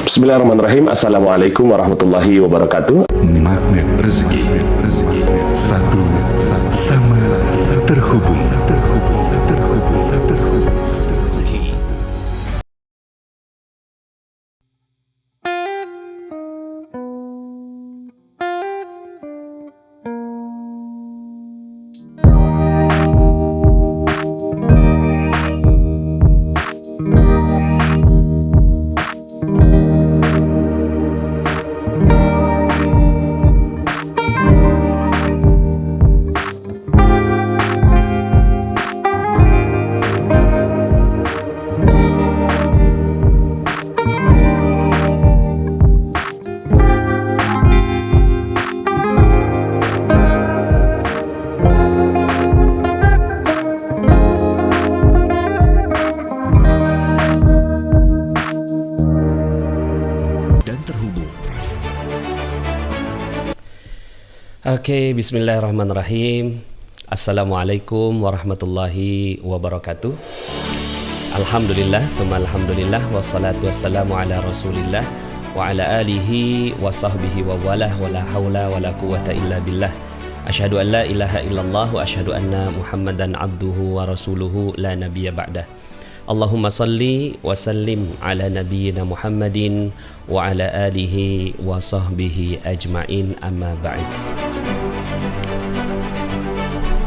Bismillahirrahmanirrahim. Assalamualaikum warahmatullahi wabarakatuh. Magnet rezeki. Satu sama terhubung. Rezeki. Oke, bismillahirrahmanirrahim. Assalamualaikum warahmatullahi wabarakatuh. Alhamdulillah, summa alhamdulillah, wassalatu wassalamu ala rasulillah wa ala alihi wa sahbihi wa walah wa la hawla wa la quwata illa billah. Asyhadu an la ilaha illallah wa asyhadu anna muhammadan abduhu wa rasuluhu la nabiyya ba'dah. Allahumma salli wa sallim ala nabiyyina Muhammadin wa ala alihi wa sahbihi ajma'in, amma ba'id.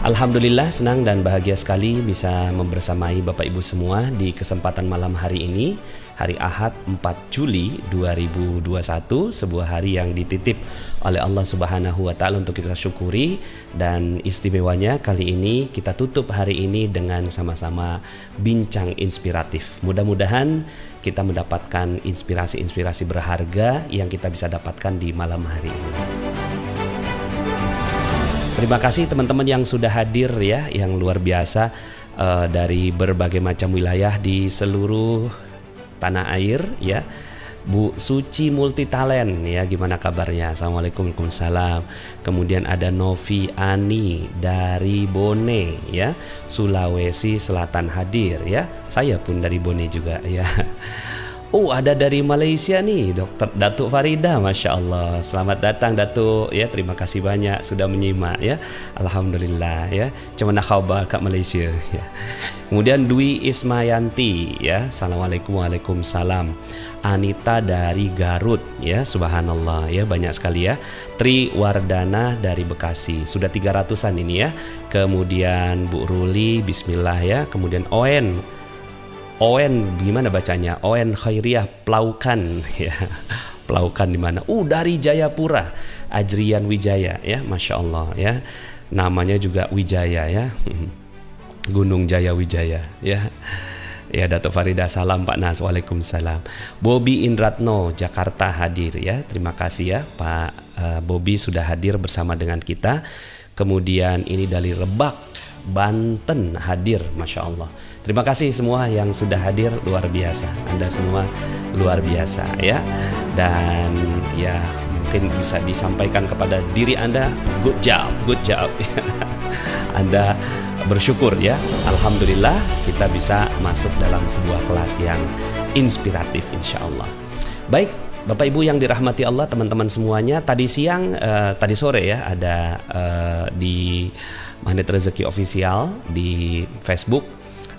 Alhamdulillah, senang dan bahagia sekali bisa membersamai Bapak Ibu semua di kesempatan malam hari ini, hari Ahad 4 Juli 2021, sebuah hari yang dititip oleh Allah Subhanahu wa Ta'ala untuk kita syukuri. Dan istimewanya kali ini kita tutup hari ini dengan sama-sama bincang inspiratif. Mudah-mudahan kita mendapatkan inspirasi-inspirasi berharga yang kita bisa dapatkan di malam hari ini. Terima kasih teman-teman yang sudah hadir ya, yang luar biasa dari berbagai macam wilayah di seluruh tanah air ya. Bu Suci Multitalent ya, gimana kabarnya? Assalamualaikum, waalaikumsalam. Kemudian ada Novi Ani dari Bone ya, Sulawesi Selatan hadir ya. Saya pun dari Bone juga ya. Oh, ada dari Malaysia nih, Dr. Datuk Farida, Masya Allah. Selamat datang Datuk ya, terima kasih banyak sudah menyimak ya. Alhamdulillah ya. Cemana khabar kat Malaysia ya. Kemudian Dwi Ismayanti ya, Assalamualaikum, waalaikumsalam. Anita dari Garut ya, subhanallah ya, banyak sekali ya. Tri Wardana dari Bekasi, sudah 300-an ini ya. Kemudian Bu Ruli, bismillah ya. Kemudian Owen gimana bacanya? Owen Khairiyah Pelaukan ya. Pelaukan di mana? Dari Jayapura, Ajrian Wijaya ya, Masya Allah ya. Namanya juga Wijaya ya. Gunung Jaya Wijaya ya. Ya, Datuk Farida, salam Pak Nas. Waalaikumsalam. Bobby Indratno Jakarta hadir ya. Terima kasih ya Pak Bobby sudah hadir bersama dengan kita. Kemudian ini dari Lebak Banten hadir, Masya Allah. Terima kasih semua yang sudah hadir, luar biasa. Anda semua luar biasa ya. Dan ya mungkin bisa disampaikan kepada diri Anda, good job. Anda bersyukur ya. Alhamdulillah kita bisa masuk dalam sebuah kelas yang inspiratif insya Allah. Baik Bapak Ibu yang dirahmati Allah, teman-teman semuanya, tadi sore ya ada di Magnet Rezeki Official di Facebook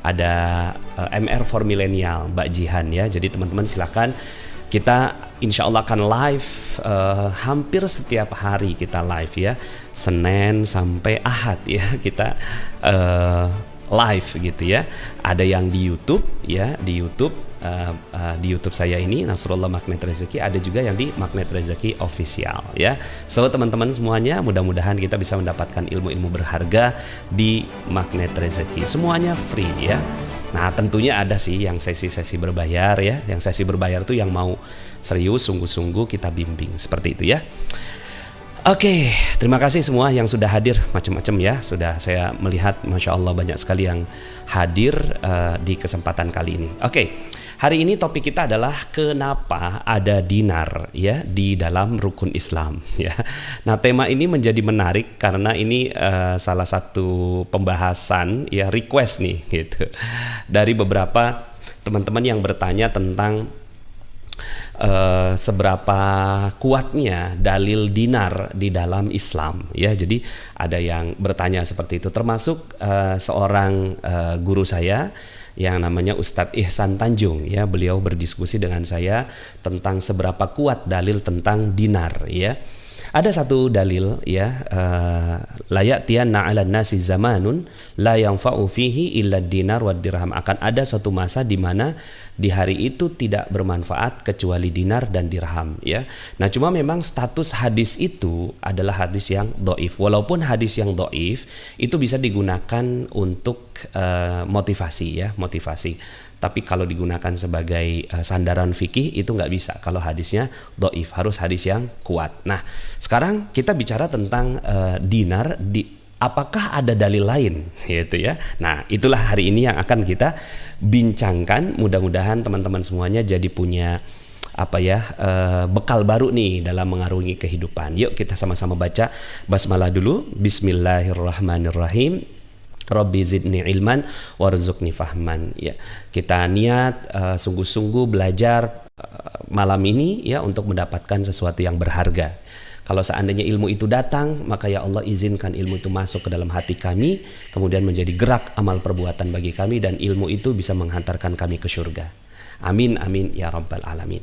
ada MR for Millennial Mbak Jihan ya. Jadi teman-teman silahkan, kita insya Allah akan live hampir setiap hari kita live ya, Senin sampai Ahad ya kita live gitu ya. Ada yang di YouTube ya, di YouTube saya ini Nasrullah Magnet Rezeki, ada juga yang di Magnet Rezeki Official ya. So teman-teman semuanya, mudah-mudahan kita bisa mendapatkan ilmu-ilmu berharga di Magnet Rezeki. Semuanya free ya. Nah tentunya ada sih yang sesi-sesi berbayar ya. Yang sesi berbayar itu yang mau serius, sungguh-sungguh kita bimbing seperti itu ya. Oke, terima kasih semua yang sudah hadir, macam-macam ya. Sudah saya melihat, Masya Allah banyak sekali yang hadir di kesempatan kali ini. Oke, hari ini topik kita adalah kenapa ada dinar ya di dalam rukun Islam ya. Nah tema ini menjadi menarik karena ini salah satu pembahasan ya, request nih gitu dari beberapa teman-teman yang bertanya tentang seberapa kuatnya dalil dinar di dalam Islam ya. Jadi ada yang bertanya seperti itu, termasuk seorang guru saya yang namanya Ustadz Ihsan Tanjung ya. Beliau berdiskusi dengan saya tentang seberapa kuat dalil tentang dinar ya. Ada satu dalil ya, la ya'tiyanna 'alan nasi zamanun la yanfa'u fihi illa dinar wad dirham. Akan ada suatu masa di mana di hari itu tidak bermanfaat kecuali dinar dan dirham ya. Nah, cuma memang status hadis itu adalah hadis yang dhaif. Walaupun hadis yang dhaif itu bisa digunakan untuk motivasi ya, motivasi. Tapi kalau digunakan sebagai sandaran fikih itu nggak bisa. Kalau hadisnya dhaif, harus hadis yang kuat. Nah, sekarang kita bicara tentang dinar. Apakah ada dalil lain, gitu ya? Nah, itulah hari ini yang akan kita bincangkan. Mudah-mudahan teman-teman semuanya jadi punya bekal baru nih dalam mengarungi kehidupan. Yuk kita sama-sama baca basmalah dulu. Bismillahirrahmanirrahim. Rabbi zidni ilman warzuqni fahman ya. Kita niat sungguh-sungguh belajar malam ini ya untuk mendapatkan sesuatu yang berharga. Kalau seandainya ilmu itu datang, maka ya Allah izinkan ilmu itu masuk ke dalam hati kami, kemudian menjadi gerak amal perbuatan bagi kami, dan ilmu itu bisa menghantarkan kami ke surga. Amin amin ya rabbal alamin.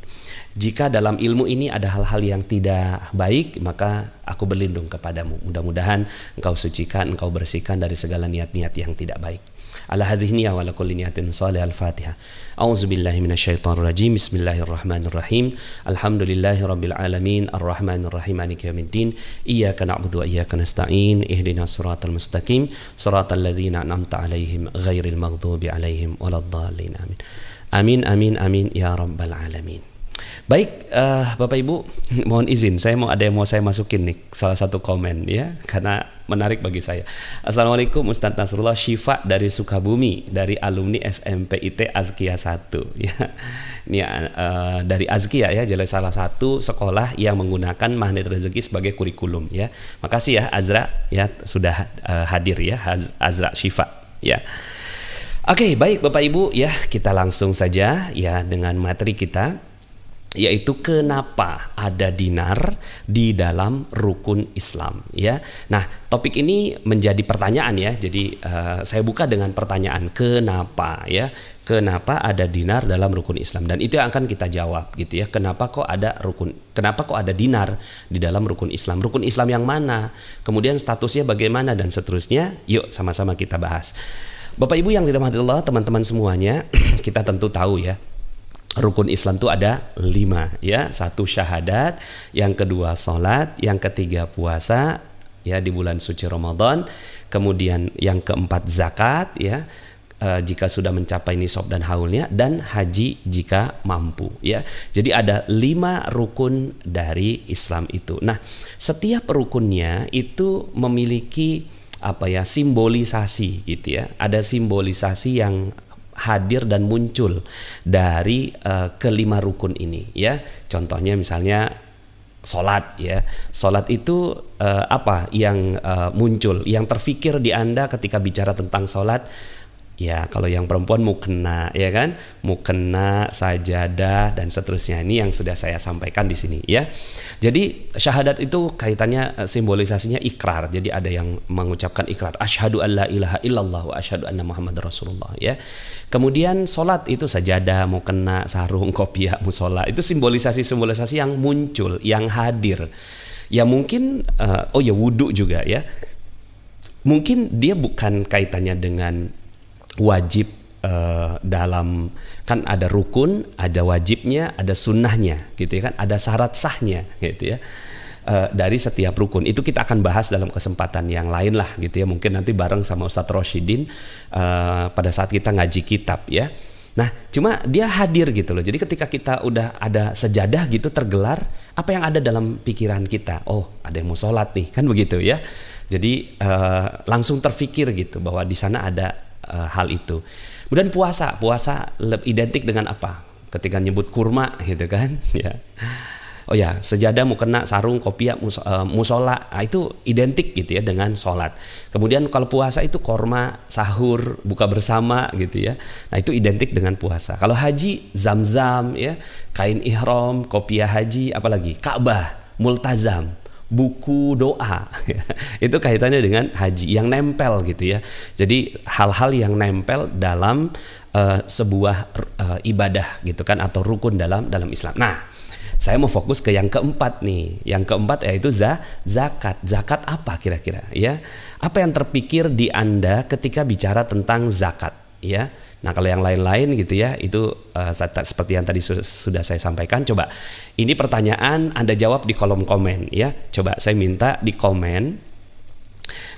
Jika dalam ilmu ini ada hal-hal yang tidak baik, maka aku berlindung kepadamu. Mudah-mudahan engkau sucikan, engkau bersihkan dari segala niat-niat yang tidak baik. Ala hadhihi niyya wa ala kulli niyatin shalih. Al-Fatihah. A'udzubillahi minasyaitonir rajim. Bismillahirrahmanirrahim. Alhamdulillahirabbil alamin arrahmanirrahim maliki yaumiddin. Iyyaka na'budu wa iyyaka nasta'in. Ihdinas siratal mustaqim. Siratal ladzina an'amta 'alaihim ghairil maghdubi 'alaihim waladdallin. Amin. Amin amin amin ya rabbal alamin. Baik, Bapak Ibu, mohon izin, saya mau saya masukin nih salah satu komen ya, karena menarik bagi saya. Assalamualaikum Ustadz Nasrullah, Syifa dari Sukabumi, dari alumni SMPIT Azkia 1 ya. Ini dari Azkia ya, jadi salah satu sekolah yang menggunakan magnet rezeki sebagai kurikulum ya. Makasih ya Azra ya sudah hadir ya, Azra Syifa ya. Oke, baik Bapak Ibu ya, kita langsung saja ya dengan materi kita, yaitu kenapa ada dinar di dalam rukun Islam ya. Nah, topik ini menjadi pertanyaan ya. Jadi saya buka dengan pertanyaan kenapa ya. Kenapa ada dinar dalam rukun Islam, dan itu yang akan kita jawab gitu ya. Kenapa kok ada dinar di dalam rukun Islam? Rukun Islam yang mana? Kemudian statusnya bagaimana dan seterusnya? Yuk sama-sama kita bahas. Bapak Ibu yang dirahmati Allah, teman-teman semuanya, kita tentu tahu ya, rukun Islam itu ada 5 ya. 1 syahadat, yang kedua sholat, yang ketiga puasa ya di bulan suci Ramadan, kemudian yang keempat zakat ya jika sudah mencapai nisab dan haulnya, dan haji jika mampu ya. Jadi ada 5 rukun dari Islam itu. Nah, setiap rukunnya itu memiliki simbolisasi gitu ya. Ada simbolisasi yang hadir dan muncul dari kelima rukun ini ya. Contohnya misalnya sholat ya. Sholat itu apa yang muncul, yang terfikir di Anda ketika bicara tentang sholat? Ya, kalau yang perempuan mukena ya kan, mukena, sajadah dan seterusnya. Ini yang sudah saya sampaikan di sini ya. Jadi syahadat itu kaitannya simbolisasinya ikrar. Jadi ada yang mengucapkan ikrar, asyhadu alla ilaha illallah wa asyhadu anna muhammadar rasulullah ya. Kemudian salat itu sajadah, mukena, sarung, kopiah, musola. Itu simbolisasi yang muncul, yang hadir. Ya mungkin wudu juga ya. Mungkin dia bukan kaitannya dengan wajib dalam, kan ada rukun, ada wajibnya, ada sunnahnya gitu ya kan, ada syarat sahnya gitu ya dari setiap rukun. Itu kita akan bahas dalam kesempatan yang lain lah gitu ya, mungkin nanti bareng sama Ustadz Roshidin pada saat kita ngaji kitab ya. Nah, cuma dia hadir gitu loh. Jadi ketika kita udah ada sejadah gitu tergelar, apa yang ada dalam pikiran kita? Oh, ada yang mau sholat nih, kan begitu ya. Jadi langsung terfikir gitu bahwa di sana ada hal itu. Kemudian puasa identik dengan apa? Ketika nyebut kurma gitu kan ya. Oh ya, sejadah mukena, sarung, kopiah, musola, nah, itu identik gitu ya dengan sholat. Kemudian kalau puasa itu korma, sahur, buka bersama gitu ya. Nah itu identik dengan puasa. Kalau haji, zam-zam ya, kain ihram, kopiah haji, apalagi Ka'bah, multazam, buku doa. Itu kaitannya dengan haji yang nempel gitu ya. Jadi hal-hal yang nempel dalam sebuah ibadah gitu kan, atau rukun dalam Islam. Nah, saya mau fokus ke yang keempat nih. Yang keempat yaitu zakat. Zakat apa kira-kira ya? Apa yang terpikir di Anda ketika bicara tentang zakat ya? Nah, kalau yang lain-lain gitu ya, itu seperti yang tadi sudah saya sampaikan. Coba ini pertanyaan Anda jawab di kolom komen ya. Coba saya minta di komen.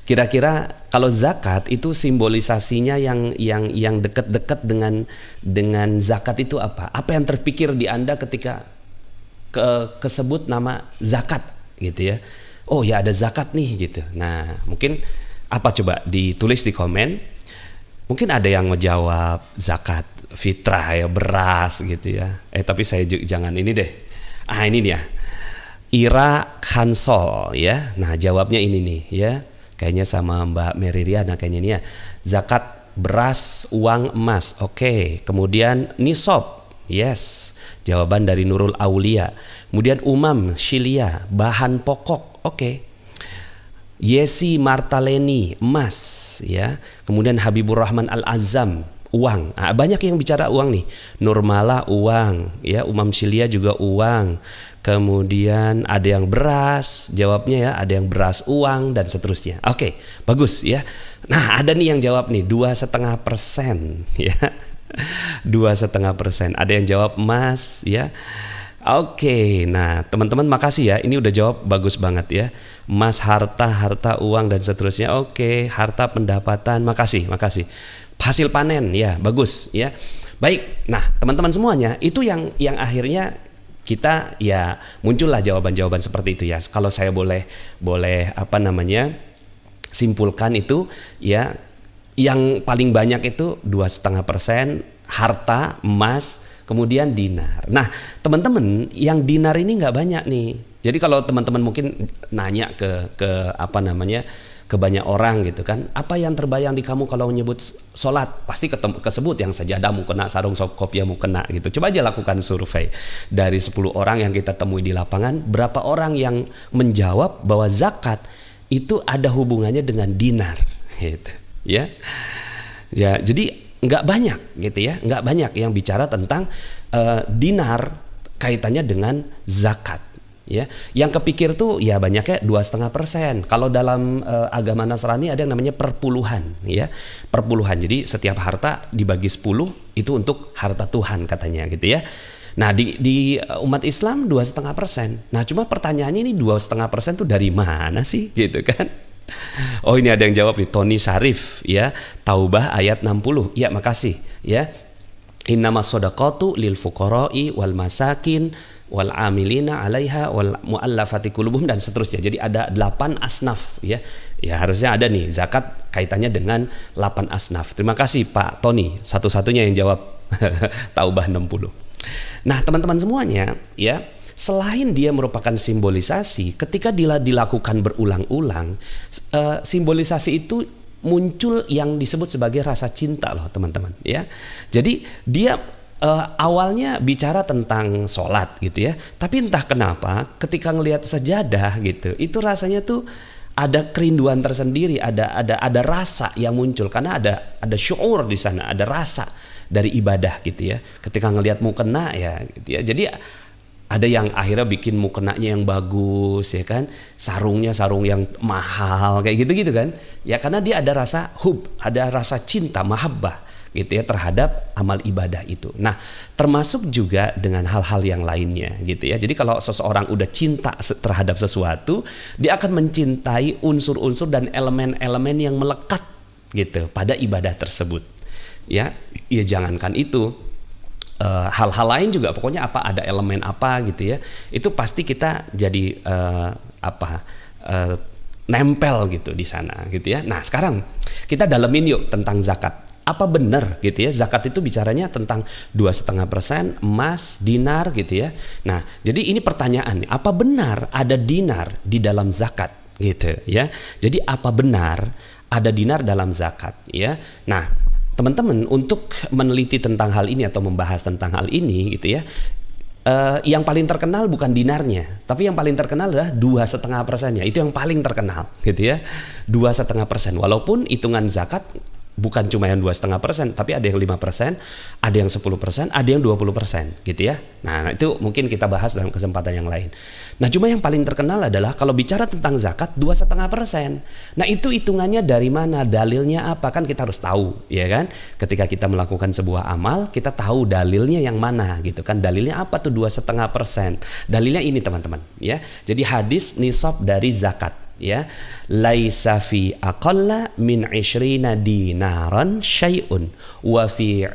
Kira-kira kalau zakat itu simbolisasinya yang dekat-dekat dengan zakat itu apa? Apa yang terpikir di Anda ketika kesebut nama zakat gitu ya? Oh ya, ada zakat nih gitu. Nah, mungkin apa, coba ditulis di komen. Mungkin ada yang menjawab zakat fitrah ya, beras gitu ya. Tapi saya jangan ini deh. Ini dia. Ira Kansol ya. Nah, jawabnya ini nih ya. Kayaknya sama Mbak Meririana kayaknya ini ya. Zakat beras, uang, emas. Oke. Kemudian nisab. Yes. Jawaban dari Nurul Aulia. Kemudian Umam Shilia, bahan pokok. Oke. Yesi Martaleni, emas ya. Kemudian Habibur Rahman Al-Azam, uang. Banyak yang bicara uang nih. Nurmala uang ya, Umam Shilia juga uang. Kemudian ada yang beras, jawabnya ya, ada yang beras, uang, dan seterusnya. Oke, bagus ya. Nah, ada nih yang jawab nih 2,5% ya. 2,5%. Ada yang jawab emas ya. Oke, nah teman-teman makasih ya. Ini udah jawab bagus banget ya. Emas, harta, uang, dan seterusnya. Oke, harta, pendapatan. Makasih. Hasil panen ya, bagus ya. Baik. Nah, teman-teman semuanya, itu yang akhirnya kita ya muncullah jawaban-jawaban seperti itu ya. Kalau saya boleh simpulkan itu ya, yang paling banyak itu 2,5% harta, emas, kemudian dinar. Nah, teman-teman, yang dinar ini nggak banyak nih. Jadi kalau teman-teman mungkin nanya ke banyak orang gitu kan, apa yang terbayang di kamu kalau menyebut sholat? Pasti kesebut yang sajadah mukena, sarung kopiah mukena gitu. Coba aja lakukan survei. Dari 10 orang yang kita temui di lapangan, berapa orang yang menjawab bahwa zakat itu ada hubungannya dengan dinar gitu ya. Ya, jadi nggak banyak gitu ya, nggak banyak yang bicara tentang dinar kaitannya dengan zakat ya. Yang kepikir tuh ya banyaknya 2,5%. Kalau dalam agama Nasrani ada yang namanya perpuluhan ya, perpuluhan. Jadi setiap harta dibagi 10 itu untuk harta Tuhan katanya gitu ya. Nah di umat Islam 2,5%. Nah cuma pertanyaannya ini 2,5% tuh dari mana sih gitu kan? Oh, ini ada yang jawab nih, Tony Syarif ya, Taubah ayat 60. Ya, makasih ya. Innamas shadaqatu lil fuqara'i wal masakin wal amilina 'alaiha wal mu'allafati qulubuhum, dan seterusnya. Jadi ada 8 asnaf ya. Ya harusnya ada nih zakat kaitannya dengan 8 asnaf. Terima kasih Pak Tony, satu-satunya yang jawab Taubah 60. Nah, teman-teman semuanya ya, selain dia merupakan simbolisasi, ketika dilakukan berulang-ulang, simbolisasi itu muncul yang disebut sebagai rasa cinta loh teman-teman ya. Jadi dia awalnya bicara tentang sholat gitu ya, tapi entah kenapa ketika ngelihat sajadah gitu, itu rasanya tuh ada kerinduan tersendiri, ada rasa yang muncul karena ada syuur di sana, ada rasa dari ibadah gitu ya. Ketika ngelihat mukena ya gitu ya. Jadi ada yang akhirnya bikin mukenanya yang bagus ya kan, sarung yang mahal kayak gitu kan ya, karena dia ada rasa ada rasa cinta, mahabbah gitu ya terhadap amal ibadah itu. Nah, termasuk juga dengan hal-hal yang lainnya gitu ya. Jadi kalau seseorang udah cinta terhadap sesuatu, dia akan mencintai unsur-unsur dan elemen-elemen yang melekat gitu pada ibadah tersebut ya. Ya jangankan itu, hal-hal lain juga, pokoknya ada elemen apa gitu ya, itu pasti kita jadi nempel gitu di sana gitu ya. Nah sekarang kita dalemin yuk tentang zakat. Apa benar gitu ya zakat itu bicaranya tentang 2,5% emas, dinar gitu ya. Nah, jadi ini pertanyaan, apa benar ada dinar di dalam zakat gitu ya. Jadi apa benar ada dinar dalam zakat ya. Nah, teman-teman untuk meneliti tentang hal ini atau membahas tentang hal ini gitu ya. Yang paling terkenal bukan dinarnya, tapi yang paling terkenal adalah 2,5%-nya. Itu yang paling terkenal, gitu ya. 2,5%. Walaupun hitungan zakat bukan cuma yang 2,5%, tapi ada yang 5%, ada yang 10%, ada yang 20%, gitu ya. Nah, itu mungkin kita bahas dalam kesempatan yang lain. Nah, cuma yang paling terkenal adalah kalau bicara tentang zakat 2,5%. Nah, itu hitungannya dari mana? Dalilnya apa? Kan kita harus tahu, ya kan? Ketika kita melakukan sebuah amal, kita tahu dalilnya yang mana, gitu kan? Dalilnya apa tuh 2,5%? Dalilnya ini, teman-teman, ya. Jadi hadis nisab dari zakat, ya, laisa fi aqalla min 20 dinaran syai'un wa fi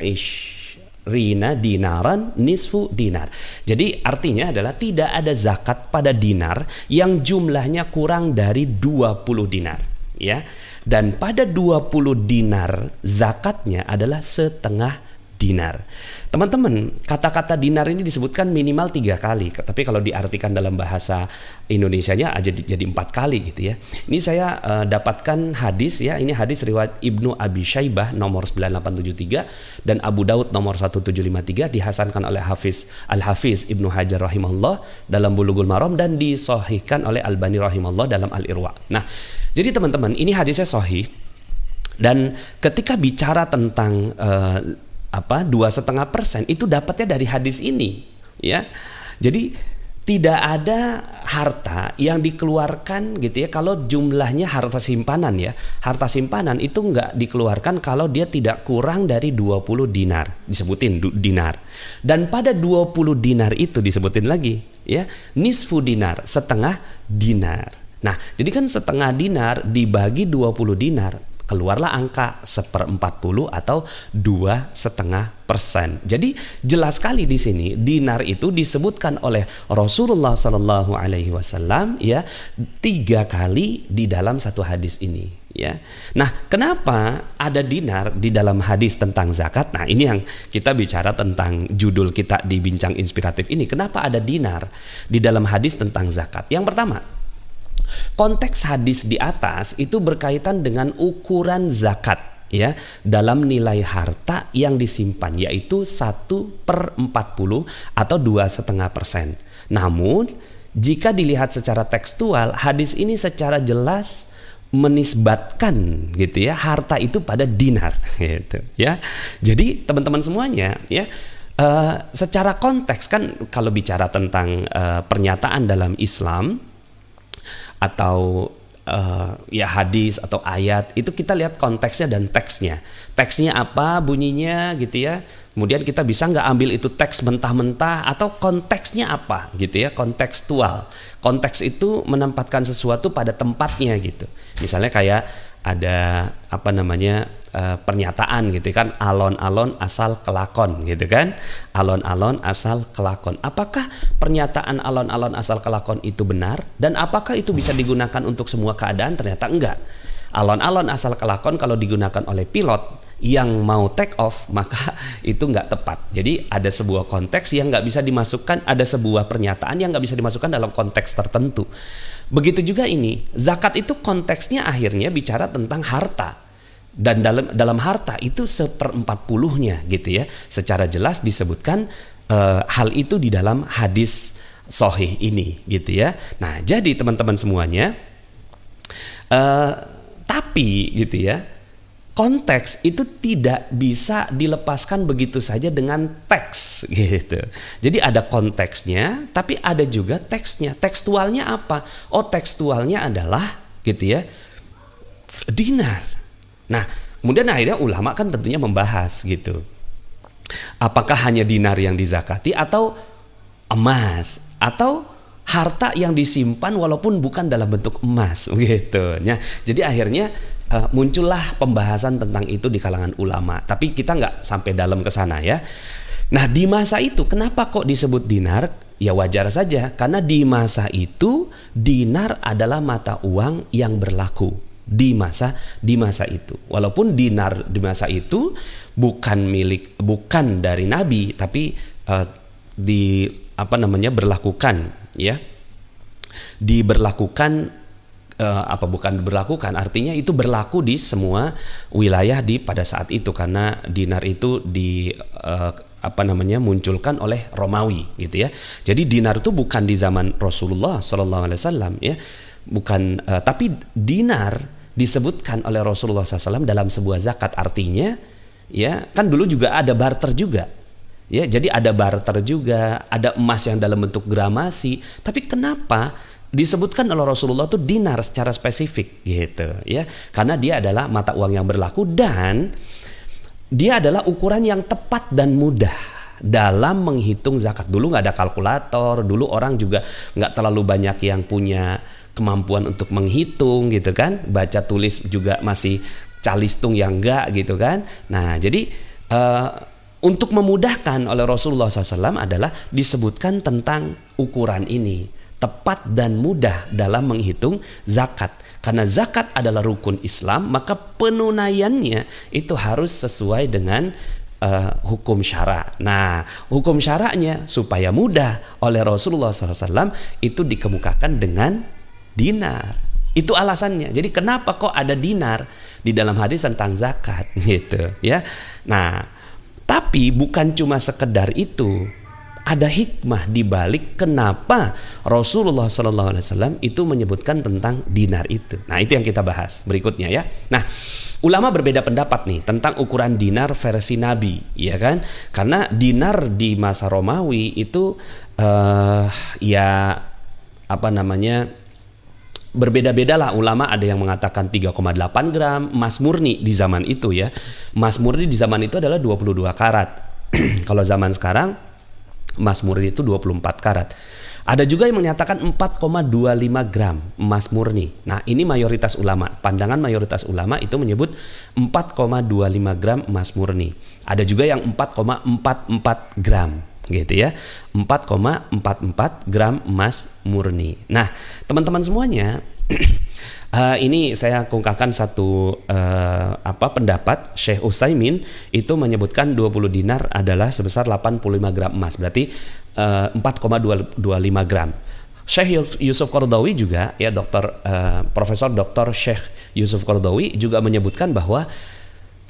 20 dinaran nisfu dinar. Jadi artinya adalah tidak ada zakat pada dinar yang jumlahnya kurang dari 20 dinar, ya. Dan pada 20 dinar zakatnya adalah setengah dinar. Teman-teman, kata-kata dinar ini disebutkan minimal 3 kali, tapi kalau diartikan dalam bahasa Indonesianya aja jadi 4 kali gitu ya. Ini saya dapatkan hadis ya, ini hadis riwayat Ibnu Abi Syaibah nomor 9873 dan Abu Daud nomor 1753, dihasankan oleh Al-Hafiz Ibnu Hajar rahimahullah dalam Bulughul Maram dan disahihkan oleh Albani rahimahullah dalam Al-Irwa. Nah, jadi teman-teman, ini hadisnya sahih dan ketika bicara tentang 2,5% itu dapatnya dari hadis ini, ya. Jadi tidak ada harta yang dikeluarkan gitu ya kalau jumlahnya harta simpanan ya. Harta simpanan itu nggak dikeluarkan kalau dia tidak kurang dari 20 dinar. Disebutin dinar. Dan pada 20 dinar itu disebutin lagi ya, nisfu dinar, setengah dinar. Nah, jadi kan setengah dinar dibagi 20 dinar, keluarlah angka 1/40 atau 2,5%. Jadi jelas sekali di sini dinar itu disebutkan oleh Rasulullah Shallallahu Alaihi Wasallam ya 3 kali di dalam satu hadis ini ya. Nah, kenapa ada dinar di dalam hadis tentang zakat? Nah, ini yang kita bicara tentang judul kita di Bincang Inspiratif ini. Kenapa ada dinar di dalam hadis tentang zakat? Yang pertama, konteks hadis di atas itu berkaitan dengan ukuran zakat ya dalam nilai harta yang disimpan, yaitu 1/40 atau 2,5%. Namun jika dilihat secara tekstual, hadis ini secara jelas menisbatkan gitu ya harta itu pada dinar gitu ya. Jadi teman-teman semuanya ya, secara konteks kan kalau bicara tentang pernyataan dalam Islam atau ya hadis atau ayat, itu kita lihat konteksnya dan teksnya. Teksnya apa bunyinya gitu ya. Kemudian kita bisa nggak ambil itu teks mentah-mentah, atau konteksnya apa gitu ya, kontekstual. Konteks itu menempatkan sesuatu pada tempatnya gitu. Misalnya kayak ada pernyataan gitu kan, alon-alon asal kelakon gitu kan, alon-alon asal kelakon. Apakah pernyataan alon-alon asal kelakon itu benar, dan apakah itu bisa digunakan untuk semua keadaan? Ternyata enggak. Alon-alon asal kelakon kalau digunakan oleh pilot yang mau take off, maka itu nggak tepat. Jadi ada sebuah konteks yang nggak bisa dimasukkan, ada sebuah pernyataan yang nggak bisa dimasukkan dalam konteks tertentu. Begitu juga ini, zakat itu konteksnya akhirnya bicara tentang harta. Dan dalam harta itu 1/40-nya gitu ya. Secara jelas disebutkan hal itu di dalam hadis sahih ini gitu ya. Nah, jadi teman-teman semuanya, tapi gitu ya, konteks itu tidak bisa dilepaskan begitu saja dengan teks gitu. Jadi ada konteksnya, tapi ada juga teksnya. Tekstualnya apa? Oh, tekstualnya adalah gitu ya, dinar. Nah, kemudian akhirnya ulama kan tentunya membahas gitu. Apakah hanya dinar yang dizakati, atau emas, atau harta yang disimpan walaupun bukan dalam bentuk emas gitu. Nah, jadi akhirnya muncullah pembahasan tentang itu di kalangan ulama. Tapi kita nggak sampai dalam ke sana ya. Nah, di masa itu kenapa kok disebut dinar? Ya wajar saja, karena di masa itu dinar adalah mata uang yang berlaku di masa itu. Walaupun dinar di masa itu bukan dari Nabi, tapi berlakukan, ya. Artinya itu berlaku di semua wilayah pada saat itu, karena dinar itu munculkan oleh Romawi, gitu ya. Jadi dinar itu bukan di zaman Rasulullah SAW, ya, bukan, tapi dinar disebutkan oleh Rasulullah SAW dalam sebuah zakat. Artinya, ya, kan dulu juga ada barter juga, ya. Jadi ada barter juga, ada emas yang dalam bentuk gramasi. Tapi kenapa disebutkan oleh Rasulullah itu dinar secara spesifik, gitu, ya? Karena dia adalah mata uang yang berlaku dan dia adalah ukuran yang tepat dan mudah dalam menghitung zakat. Dulu nggak ada kalkulator, dulu orang juga nggak terlalu banyak yang punya kemampuan untuk menghitung, gitu kan. Baca tulis juga masih calistung yang enggak, gitu kan. Nah, jadi untuk memudahkan oleh Rasulullah SAW adalah disebutkan tentang ukuran ini, tepat dan mudah dalam menghitung zakat. Karena zakat adalah rukun Islam, maka penunaiannya itu harus sesuai dengan hukum syara. Nah, hukum syaranya supaya mudah oleh Rasulullah SAW itu dikemukakan dengan dinar. Itu alasannya. Jadi kenapa kok ada dinar di dalam hadis tentang zakat, gitu, ya. Nah, tapi bukan cuma sekedar itu. Ada hikmah di balik kenapa Rasulullah SAW itu menyebutkan tentang dinar itu. Nah, itu yang kita bahas berikutnya, ya. Nah, ulama berbeda pendapat nih tentang ukuran dinar versi Nabi, ya kan? Karena dinar di masa Romawi itu berbeda-beda lah. Ulama ada yang mengatakan 3,8 gram emas murni di zaman itu, ya. Emas murni di zaman itu adalah 22 karat. Kalau zaman sekarang emas murni itu 24 karat. Ada juga yang menyatakan 4,25 gram emas murni. Nah, ini mayoritas ulama. Pandangan mayoritas ulama itu menyebut 4,25 gram emas murni. Ada juga yang 4,44 gram, gitu ya. 4,44 gram emas murni. Nah, teman-teman semuanya, ini saya kemukakan satu pendapat Syekh Utsaimin itu menyebutkan 20 dinar adalah sebesar 85 gram emas, berarti 4,25 gram. Syekh Yusuf Qaradawi juga, ya, Profesor Dr. Syekh Yusuf Qaradawi juga menyebutkan bahwa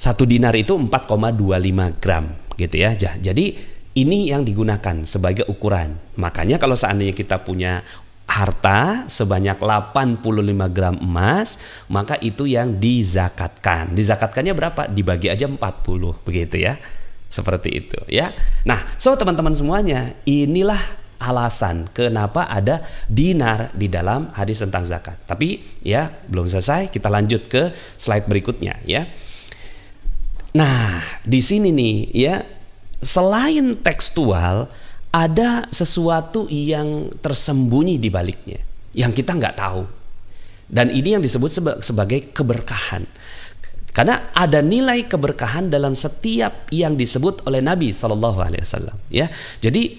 1 dinar itu 4,25 gram, gitu ya. Jadi ini yang digunakan sebagai ukuran. Makanya kalau seandainya kita punya harta sebanyak 85 gram emas, maka itu yang dizakatkan. Dizakatkannya berapa? Dibagi aja 40, begitu ya. Seperti itu, ya. Nah, teman-teman semuanya, inilah alasan kenapa ada dinar di dalam hadis tentang zakat. Tapi ya, belum selesai, kita lanjut ke slide berikutnya, ya. Nah, di sini nih, ya, selain tekstual, ada sesuatu yang tersembunyi di baliknya yang kita nggak tahu, dan ini yang disebut sebagai keberkahan. Karena ada nilai keberkahan dalam setiap yang disebut oleh Nabi SAW, ya. Jadi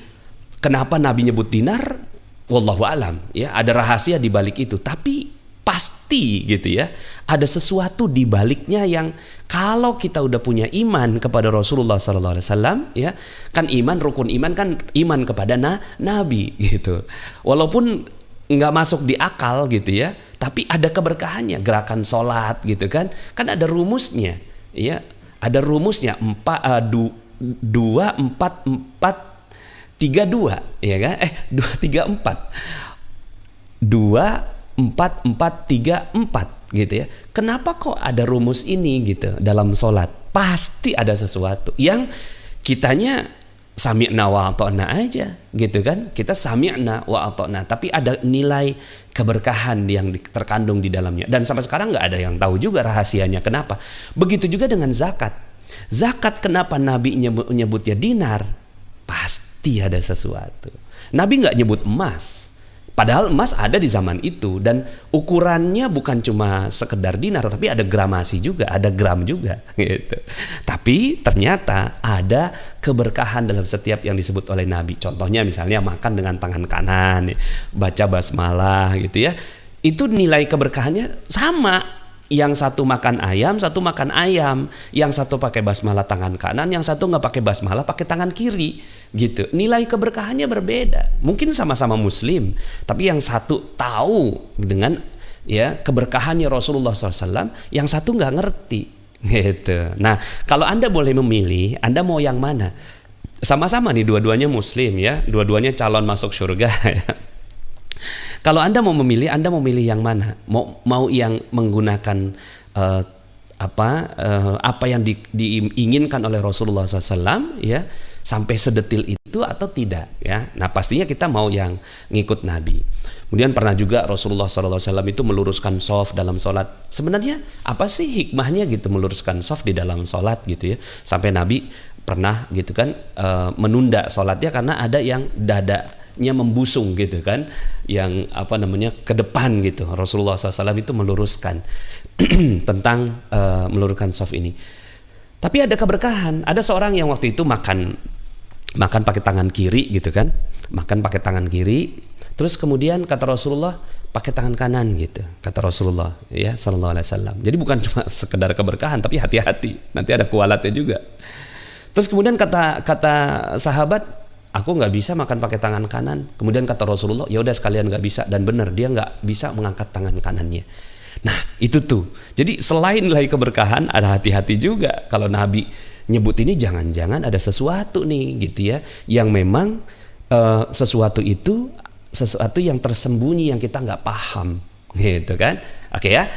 kenapa Nabi nyebut dinar? Wallahu alam, ya. Ada rahasia di balik itu, tapi pasti, gitu ya, ada sesuatu di baliknya yang kalau kita udah punya iman kepada Rasulullah SAW, ya, kan iman, rukun iman kan iman kepada Nabi, gitu. Walaupun nggak masuk di akal, gitu ya, tapi ada keberkahannya. Gerakan sholat, gitu kan ada rumusnya, ya, ada rumusnya 2 4 4 3 2, ya kan? 2 3 4 2 4 4 3 4, gitu ya. Kenapa kok ada rumus ini, gitu, dalam sholat? Pasti ada sesuatu yang kitanya sami'na wa ata'na aja, gitu kan. Kita sami'na wa ata'na, tapi ada nilai keberkahan yang terkandung di dalamnya. Dan sampai sekarang nggak ada yang tahu juga rahasianya kenapa. Begitu juga dengan zakat. Zakat, kenapa Nabi nyebutnya dinar? Pasti ada sesuatu. Nabi nggak nyebut emas. Padahal emas ada di zaman itu, dan ukurannya bukan cuma sekedar dinar, tapi ada gramasi juga, ada gram juga, gitu. Tapi ternyata ada keberkahan dalam setiap yang disebut oleh Nabi. Contohnya misalnya makan dengan tangan kanan, baca basmalah, gitu ya. Itu nilai keberkahannya sama yang satu makan ayam, satu makan ayam, yang satu pakai basmalah tangan kanan, yang satu nggak pakai basmalah pakai tangan kiri, gitu. Nilai keberkahannya berbeda. Mungkin sama-sama Muslim, tapi yang satu tahu dengan ya keberkahannya Rasulullah SAW, yang satu nggak ngerti, gitu. Nah, kalau Anda boleh memilih, Anda mau yang mana? Sama-sama nih, dua-duanya Muslim ya, dua-duanya calon masuk surga. Ya. Kalau Anda mau memilih, Anda mau milih yang mana? Mau yang menggunakan apa yang diinginkan oleh Rasulullah SAW ya, sampai sedetil itu atau tidak ya? Nah, pastinya kita mau yang ngikut Nabi. Kemudian pernah juga Rasulullah SAW itu meluruskan shaf dalam sholat. Sebenarnya apa sih hikmahnya gitu meluruskan shaf di dalam sholat gitu ya? Sampai Nabi pernah gitu kan menunda sholatnya karena ada yang dadanya membusung gitu kan, yang ke depan gitu. Rasulullah SAW itu meluruskan tentang meluruskan shaf ini. Tapi ada keberkahan. Ada seorang yang waktu itu makan pakai tangan kiri gitu kan, makan pakai tangan kiri. Terus kemudian kata Rasulullah pakai tangan kanan gitu, kata Rasulullah ya sallallahu alaihi wasallam. Jadi bukan cuma sekedar keberkahan, tapi hati-hati, nanti ada kualatnya juga. Terus kemudian kata sahabat, aku nggak bisa makan pakai tangan kanan. Kemudian kata Rasulullah, ya udah sekalian nggak bisa, dan benar dia nggak bisa mengangkat tangan kanannya. Nah itu tuh. Jadi selain nilai keberkahan, ada hati-hati juga. Kalau Nabi nyebut ini jangan-jangan ada sesuatu nih gitu ya, yang memang sesuatu yang tersembunyi yang kita nggak paham gitu kan. Oke ya.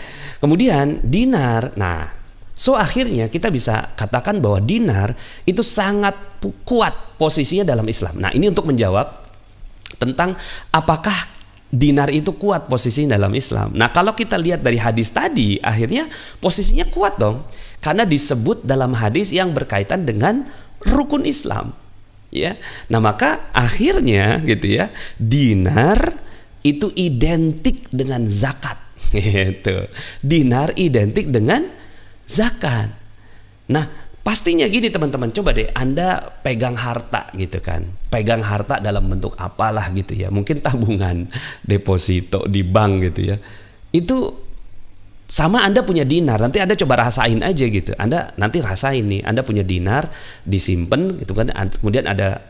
Kemudian dinar. Nah, so akhirnya kita bisa katakan bahwa dinar itu sangat kuat posisinya dalam Islam. Nah, ini untuk menjawab tentang apakah dinar itu kuat posisinya dalam Islam. Nah, kalau kita lihat dari hadis tadi, akhirnya posisinya kuat dong. Karena disebut dalam hadis yang berkaitan dengan rukun Islam. Ya. Nah, maka akhirnya gitu ya, dinar itu identik dengan zakat gitu. Dinar identik dengan zakat. Nah, pastinya gini teman-teman, coba deh Anda pegang harta gitu kan. Pegang harta dalam bentuk apalah gitu ya. Mungkin tabungan, deposito di bank gitu ya. Itu sama Anda punya dinar, nanti Anda coba rasain aja gitu. Anda nanti rasain nih, Anda punya dinar disimpan gitu kan. Kemudian ada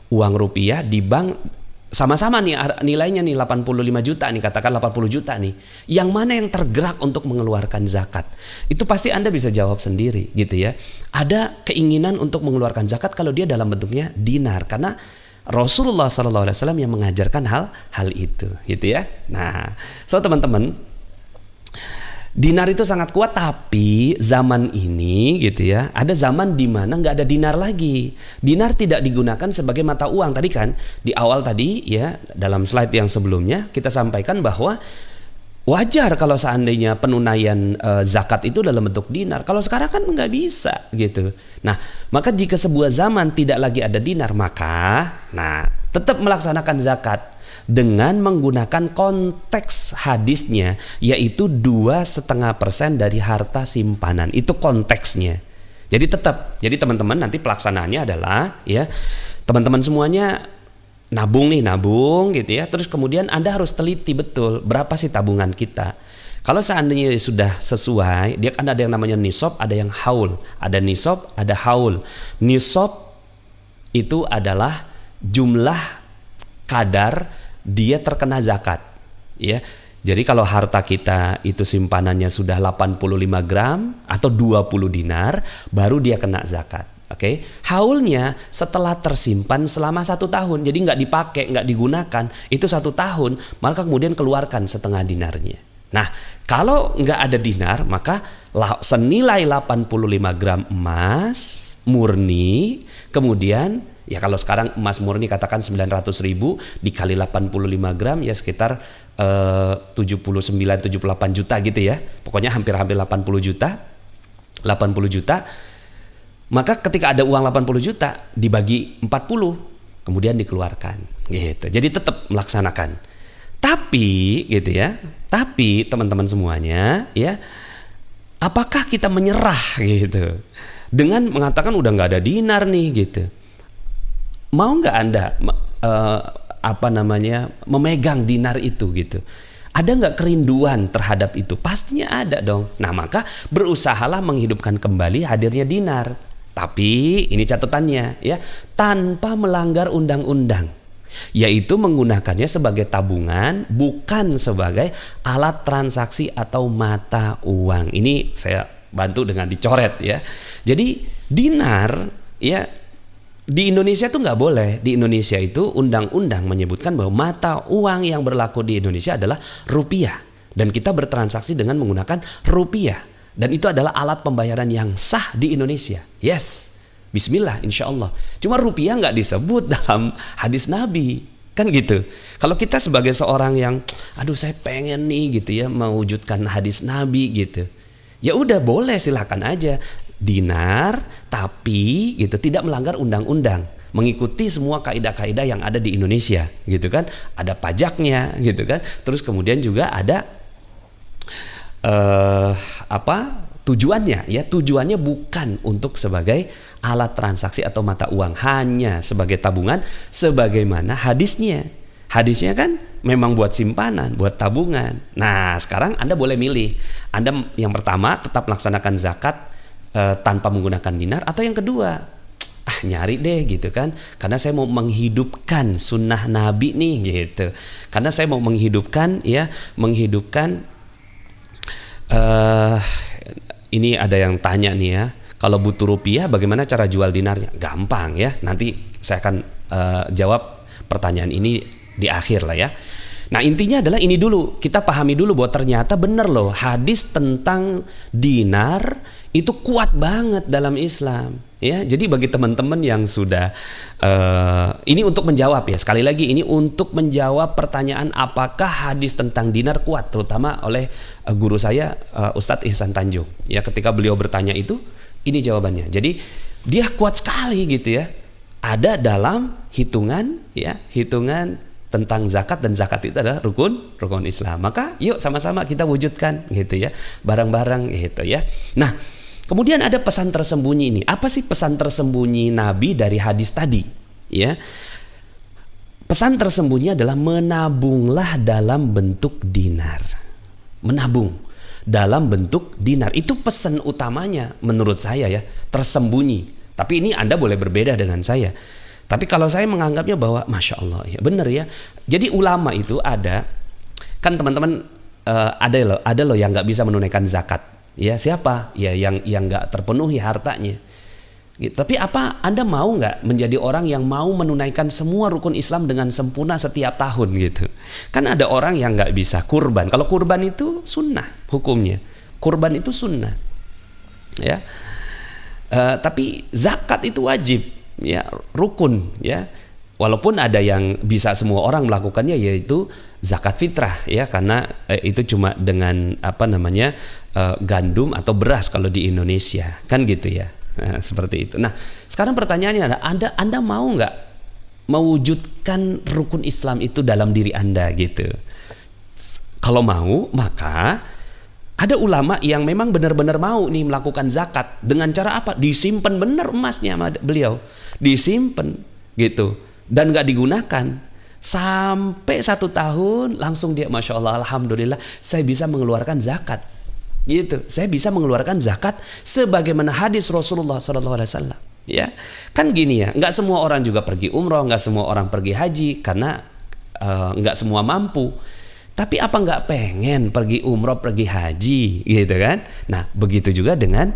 uang rupiah di bank, sama-sama nih nilainya nih 85 juta nih, katakan 80 juta nih. Yang mana yang tergerak untuk mengeluarkan zakat? Itu pasti Anda bisa jawab sendiri gitu ya. Ada keinginan untuk mengeluarkan zakat kalau dia dalam bentuknya dinar, karena Rasulullah SAW yang mengajarkan hal itu gitu ya. Nah, so teman-teman, dinar itu sangat kuat, tapi zaman ini gitu ya, ada zaman di mana nggak ada dinar lagi. Dinar tidak digunakan sebagai mata uang. Tadi kan di awal tadi ya, dalam slide yang sebelumnya kita sampaikan bahwa wajar kalau seandainya penunaian zakat itu dalam bentuk dinar. Kalau sekarang kan nggak bisa gitu. Nah, maka jika sebuah zaman tidak lagi ada dinar, maka tetap melaksanakan zakat dengan menggunakan konteks hadisnya, yaitu 2,5% dari harta simpanan. Itu konteksnya. Jadi teman-teman nanti pelaksanaannya adalah ya, teman-teman semuanya nabung gitu ya. Terus kemudian Anda harus teliti betul berapa sih tabungan kita. Kalau seandainya sudah sesuai, dia kan ada yang namanya nisab, ada yang haul. Ada nisab, ada haul. Nisab itu adalah jumlah kadar dia terkena zakat ya. Jadi kalau harta kita itu simpanannya sudah 85 gram atau 20 dinar, baru dia kena zakat. Oke. Haulnya setelah tersimpan selama 1 tahun, jadi nggak dipakai, nggak digunakan, itu 1 tahun, maka kemudian keluarkan setengah dinarnya. Nah, kalau nggak ada dinar, maka senilai 85 gram emas murni, kemudian ya kalau sekarang emas murni katakan 900.000 dikali 85 gram ya sekitar 79-78 juta gitu ya. Pokoknya hampir-hampir 80 juta. Maka ketika ada uang 80 juta dibagi 40, kemudian dikeluarkan gitu. Jadi tetap melaksanakan. Tapi gitu ya. Tapi teman-teman semuanya ya, apakah kita menyerah gitu dengan mengatakan udah nggak ada dinar nih gitu? Mau nggak Anda memegang dinar itu gitu? Ada nggak kerinduan terhadap itu? Pastinya ada dong. Nah, maka berusahalah menghidupkan kembali hadirnya dinar. Tapi ini catatannya ya, tanpa melanggar undang-undang, yaitu menggunakannya sebagai tabungan, bukan sebagai alat transaksi atau mata uang. Ini saya bantu dengan dicoret ya. Jadi dinar ya, di Indonesia tuh nggak boleh. Di Indonesia itu undang-undang menyebutkan bahwa mata uang yang berlaku di Indonesia adalah rupiah, dan kita bertransaksi dengan menggunakan rupiah, dan itu adalah alat pembayaran yang sah di Indonesia. Yes, bismillah, insya Allah. Cuma rupiah nggak disebut dalam hadis Nabi, kan gitu. Kalau kita sebagai seorang yang, aduh saya pengen nih gitu ya mewujudkan hadis Nabi gitu, ya udah boleh, silakan aja dinar, tapi gitu tidak melanggar undang-undang, mengikuti semua kaidah-kaidah yang ada di Indonesia gitu kan. Ada pajaknya gitu kan. Terus kemudian juga ada tujuannya ya, tujuannya bukan untuk sebagai alat transaksi atau mata uang, hanya sebagai tabungan sebagaimana hadisnya. Hadisnya kan memang buat simpanan, buat tabungan. Nah, sekarang Anda boleh milih. Anda yang pertama tetap melaksanakan zakat tanpa menggunakan dinar, atau yang kedua, nyari deh gitu kan, karena saya mau menghidupkan sunnah Nabi nih gitu. Karena saya mau menghidupkan ini ada yang tanya nih ya, kalau butuh rupiah bagaimana cara jual dinarnya? Gampang ya, nanti saya akan jawab pertanyaan ini di akhir lah ya. Nah, intinya adalah ini dulu, kita pahami dulu bahwa ternyata benar loh, hadis tentang dinar itu kuat banget dalam Islam ya. Jadi bagi teman-teman yang sudah ini untuk menjawab ya, sekali lagi ini untuk menjawab pertanyaan apakah hadis tentang dinar kuat, terutama oleh guru saya Ustadz Ihsan Tanjung ya. Ketika beliau bertanya itu, ini jawabannya. Jadi dia kuat sekali gitu ya, ada dalam hitungan ya, hitungan tentang zakat, dan zakat itu adalah rukun Islam. Maka yuk sama-sama kita wujudkan gitu ya, bareng-bareng gitu ya. Nah, kemudian ada pesan tersembunyi ini. Apa sih pesan tersembunyi Nabi dari hadis tadi? Ya, pesan tersembunyi adalah menabunglah dalam bentuk dinar. Menabung dalam bentuk dinar, itu pesan utamanya menurut saya ya, tersembunyi. Tapi ini Anda boleh berbeda dengan saya. Tapi kalau saya menganggapnya bahwa Masya Allah ya benar ya. Jadi ulama itu ada, kan teman-teman ada loh yang nggak bisa menunaikan zakat. Ya siapa? Ya yang nggak terpenuhi hartanya. Gitu. Tapi apa Anda mau nggak menjadi orang yang mau menunaikan semua rukun Islam dengan sempurna setiap tahun gitu? Kan ada orang yang nggak bisa kurban. Kalau kurban itu sunnah hukumnya. Kurban itu sunnah. Ya. Tapi zakat itu wajib. Ya, rukun ya. Walaupun ada yang bisa semua orang melakukannya, yaitu zakat fitrah ya, karena itu cuma dengan gandum atau beras kalau di Indonesia kan gitu ya. Nah, seperti itu. Nah, sekarang pertanyaannya adalah Anda mau nggak mewujudkan rukun Islam itu dalam diri Anda gitu? Kalau mau, maka ada ulama yang memang benar-benar mau nih melakukan zakat. Dengan cara apa? Disimpan benar emasnya sama beliau, disimpan gitu, dan nggak digunakan sampai 1 tahun, langsung dia Masya Allah, Alhamdulillah saya bisa mengeluarkan zakat gitu. Saya bisa mengeluarkan zakat sebagaimana hadis Rasulullah SAW ya. Kan gini ya, nggak semua orang juga pergi umroh, nggak semua orang pergi haji, karena nggak semua mampu. Tapi apa nggak pengen pergi umroh, pergi haji gitu kan? Nah, begitu juga dengan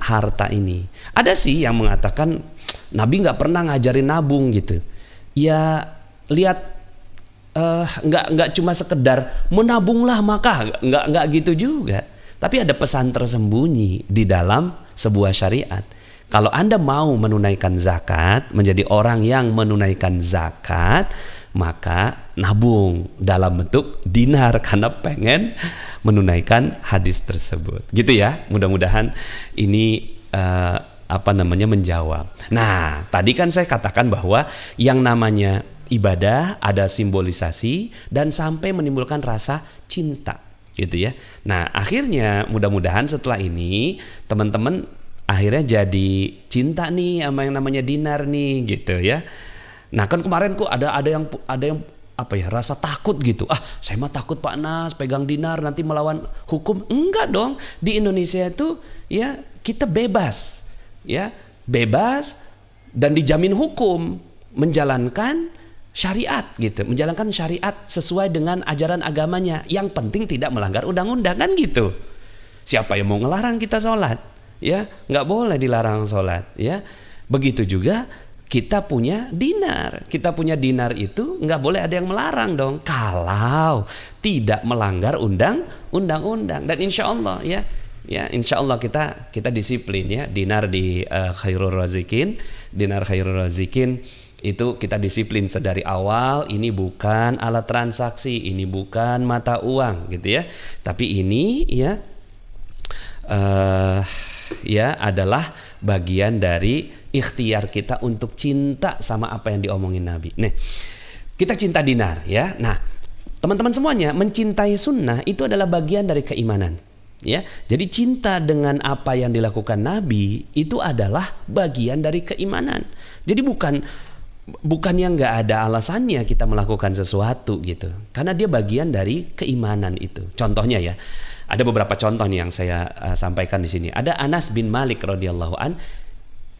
harta ini. Ada sih yang mengatakan Nabi nggak pernah ngajarin nabung gitu. Ya lihat, nggak cuma sekedar menabunglah maka nggak gitu juga. Tapi ada pesan tersembunyi di dalam sebuah syariat. Kalau Anda mau menunaikan zakat, menjadi orang yang menunaikan zakat, maka nabung dalam bentuk dinar karena pengen menunaikan hadis tersebut. Gitu ya. Mudah-mudahan ini menjawab. Nah, tadi kan saya katakan bahwa yang namanya ibadah ada simbolisasi dan sampai menimbulkan rasa cinta, gitu ya. Nah, akhirnya mudah-mudahan setelah ini teman-teman akhirnya jadi cinta nih sama yang namanya dinar nih, gitu ya. Nah, kan kemarin kok ada yang rasa takut gitu. Saya mah takut Pak Nas pegang dinar nanti melawan hukum. Enggak dong. Di Indonesia itu ya kita bebas. Ya, bebas dan dijamin hukum menjalankan syariat gitu. Menjalankan syariat sesuai dengan ajaran agamanya. Yang penting tidak melanggar undang-undang kan gitu. Siapa yang mau ngelarang kita sholat? Ya, nggak boleh dilarang sholat. Ya, begitu juga kita punya dinar. Kita punya dinar itu nggak boleh ada yang melarang dong. Kalau tidak melanggar undang-undang. Dan insya Allah ya insya Allah kita disiplin ya. Dinar di Khairul Razikin. Dinar Khairul Razikin itu kita disiplin sedari awal. Ini bukan alat transaksi, ini bukan mata uang gitu ya. Tapi ini ya adalah bagian dari ikhtiar kita untuk cinta sama apa yang diomongin Nabi. Nih, kita cinta dinar ya. Nah, teman-teman semuanya, mencintai sunnah itu adalah bagian dari keimanan. Ya, jadi cinta dengan apa yang dilakukan Nabi itu adalah bagian dari keimanan. Jadi bukan yang nggak ada alasannya kita melakukan sesuatu gitu, karena dia bagian dari keimanan itu. Contohnya ya, ada beberapa contoh nih yang saya sampaikan di sini. Ada Anas bin Malik radhiyallahu an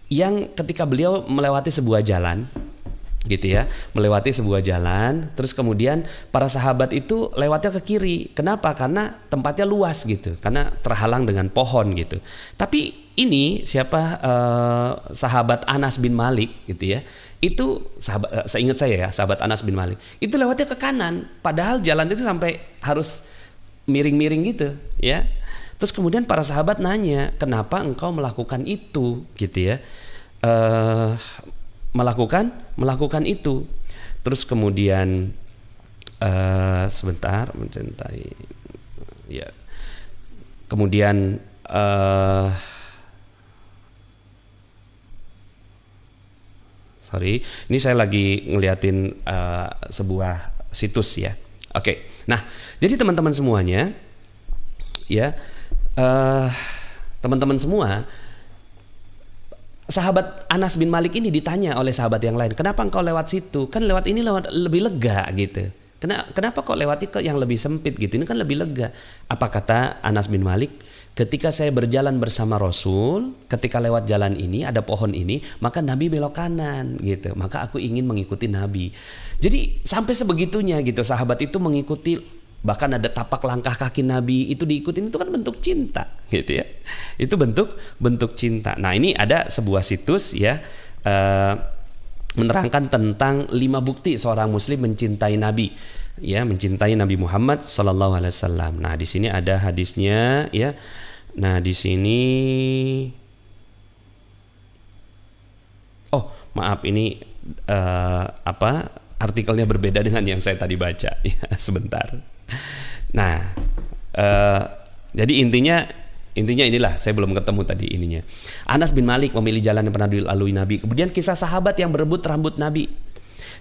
yang ketika beliau melewati sebuah jalan gitu ya, melewati sebuah jalan, terus kemudian para sahabat itu lewatnya ke kiri. Kenapa? Karena tempatnya luas gitu, karena terhalang dengan pohon gitu. Tapi ini sahabat Anas bin Malik gitu ya, itu seingat saya ya, sahabat Anas bin Malik itu lewatnya ke kanan, padahal jalan itu sampai harus miring-miring gitu ya. Terus kemudian para sahabat nanya, kenapa engkau melakukan itu gitu ya, melakukan itu. Terus kemudian sebentar, mencintai ya, kemudian sorry, ini saya lagi ngeliatin sebuah situs ya. Oke, nah jadi teman-teman semuanya ya, teman-teman semua, sahabat Anas bin Malik ini ditanya oleh sahabat yang lain, kenapa engkau lewat situ? Kan lewat ini lebih lega gitu. Kenapa kok lewati ke yang lebih sempit gitu? Ini kan lebih lega. Apa kata Anas bin Malik? Ketika saya berjalan bersama Rasul, ketika lewat jalan ini ada pohon ini, maka Nabi belok kanan gitu. Maka aku ingin mengikuti Nabi. Jadi sampai sebegitunya gitu, sahabat itu mengikuti, bahkan ada tapak langkah kaki Nabi itu diikutin, itu kan bentuk cinta gitu ya. Itu bentuk cinta. Nah, ini ada sebuah situs ya, menerangkan tentang 5 bukti seorang muslim mencintai Nabi ya, mencintai Nabi Muhammad sallallahu alaihi wasallam. Nah, di sini ada hadisnya ya. Nah, di sini maaf, ini artikelnya berbeda dengan yang saya tadi baca ya, sebentar. Nah, jadi intinya inilah, saya belum ketemu tadi ininya. Anas bin Malik memilih jalan yang pernah dilalui Nabi. Kemudian kisah sahabat yang berebut rambut Nabi.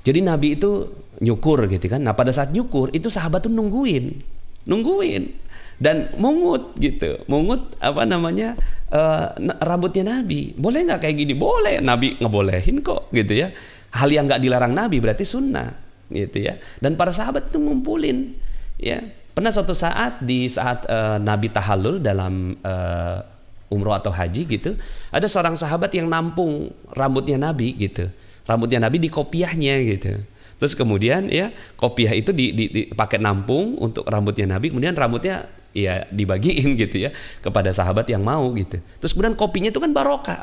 Jadi Nabi itu nyukur gitu kan. Nah, pada saat nyukur itu sahabat tuh nungguin dan mungut gitu. Mungut rambutnya Nabi. Boleh nggak kayak gini? Boleh. Nabi ngebolehin kok gitu ya. Hal yang nggak dilarang Nabi berarti sunnah gitu ya. Dan para sahabat itu ngumpulin ya. Pernah suatu saat Nabi tahallul dalam umroh atau haji gitu, ada seorang sahabat yang nampung rambutnya Nabi gitu. Rambutnya Nabi di kopiahnya gitu. Terus kemudian ya kopiah itu dipakai nampung untuk rambutnya Nabi, kemudian rambutnya ya dibagiin gitu ya kepada sahabat yang mau gitu. Terus kemudian kopinya itu kan barokah,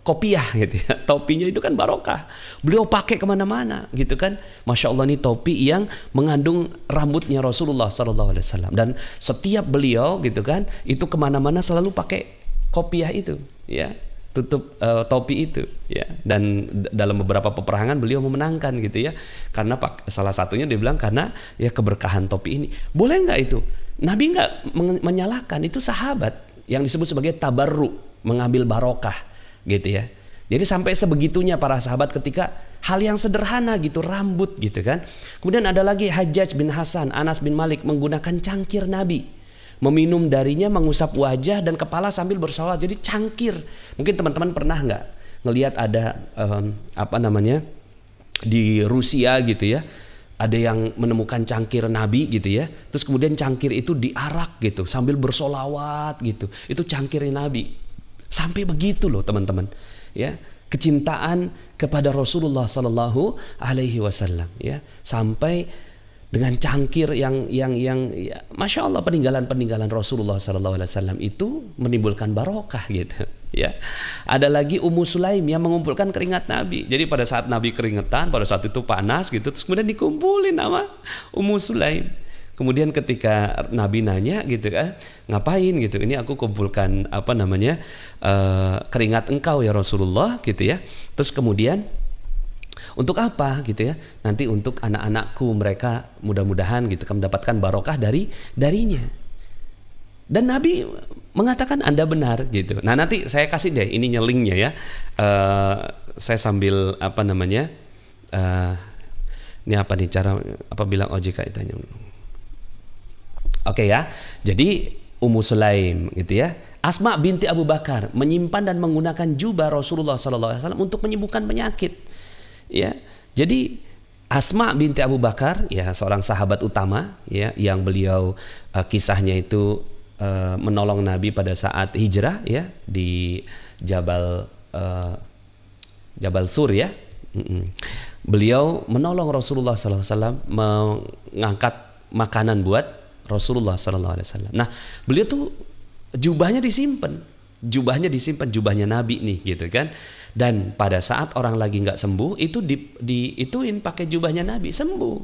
kopiah gitu ya, topinya itu kan barokah. Beliau pakai kemana-mana gitu kan. Masya Allah, nih topi yang mengandung rambutnya Rasulullah SAW. Dan setiap beliau gitu kan, itu kemana-mana selalu pakai kopiah itu ya, tutup topi itu ya. Dan dalam beberapa peperangan beliau memenangkan gitu ya, karena salah satunya dia bilang karena ya keberkahan topi ini. Boleh nggak itu? Nabi nggak menyalahkan, itu sahabat yang disebut sebagai tabarru, mengambil barokah gitu ya. Jadi sampai sebegitunya para sahabat ketika hal yang sederhana gitu, rambut gitu kan. Kemudian ada lagi Hajjaj bin Hasan, Anas bin Malik menggunakan cangkir Nabi, meminum darinya, mengusap wajah dan kepala sambil bersolawat. Jadi cangkir. Mungkin teman-teman pernah nggak ngelihat ada di Rusia gitu ya, ada yang menemukan cangkir Nabi gitu ya, terus kemudian cangkir itu diarak gitu sambil bersolawat gitu, itu cangkirnya Nabi. Sampai begitu loh teman-teman, ya, kecintaan kepada Rasulullah Sallallahu Alaihi Wasallam, ya, sampai dengan cangkir yang ya, masya Allah, peninggalan Rasulullah Sallallahu Alaihi Wasallam itu menimbulkan barokah gitu. Ya, ada lagi Ummu Sulaim yang mengumpulkan keringat Nabi. Jadi pada saat Nabi keringetan, pada saat itu panas gitu, terus kemudian dikumpulin sama Ummu Sulaim. Kemudian ketika Nabi nanya gitu kan, ngapain gitu? Ini aku kumpulkan keringat engkau ya Rasulullah gitu ya. Terus kemudian untuk apa gitu ya? Nanti untuk anak-anakku, mereka mudah-mudahan gitu kan mendapatkan barokah darinya. Dan Nabi mengatakan Anda benar gitu. Nah nanti saya kasih deh ini linknya ya. Saya sambil ini apa nih cara apa bilang OJK itu. Oke ya. Jadi Ummu Sulaim gitu ya. Asma binti Abu Bakar menyimpan dan menggunakan jubah Rasulullah SAW untuk menyembuhkan penyakit. Ya. Jadi Asma binti Abu Bakar ya, seorang sahabat utama ya, yang beliau kisahnya itu menolong Nabi pada saat hijrah ya di Jabal Sur ya. Beliau menolong Rasulullah SAW mengangkat makanan buat Rasulullah SAW. Nah, beliau tuh jubahnya disimpan, jubahnya Nabi nih gitu kan. Dan pada saat orang lagi nggak sembuh itu ituin pakai jubahnya Nabi, sembuh.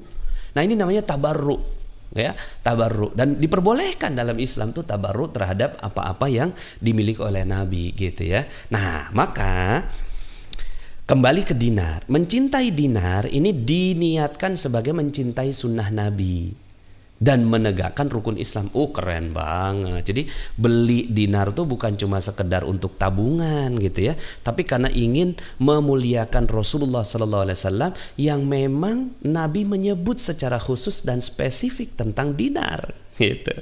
Nah, ini namanya tabarruk. Ya, tabarruk, dan diperbolehkan dalam Islam tuh tabarruk terhadap apa-apa yang dimiliki oleh Nabi gitu ya. Nah, maka kembali ke dinar, mencintai dinar ini diniatkan sebagai mencintai sunnah Nabi dan menegakkan rukun Islam. Keren banget. Jadi beli dinar tuh bukan cuma sekedar untuk tabungan gitu ya, tapi karena ingin memuliakan Rasulullah SAW yang memang Nabi menyebut secara khusus dan spesifik tentang dinar gitu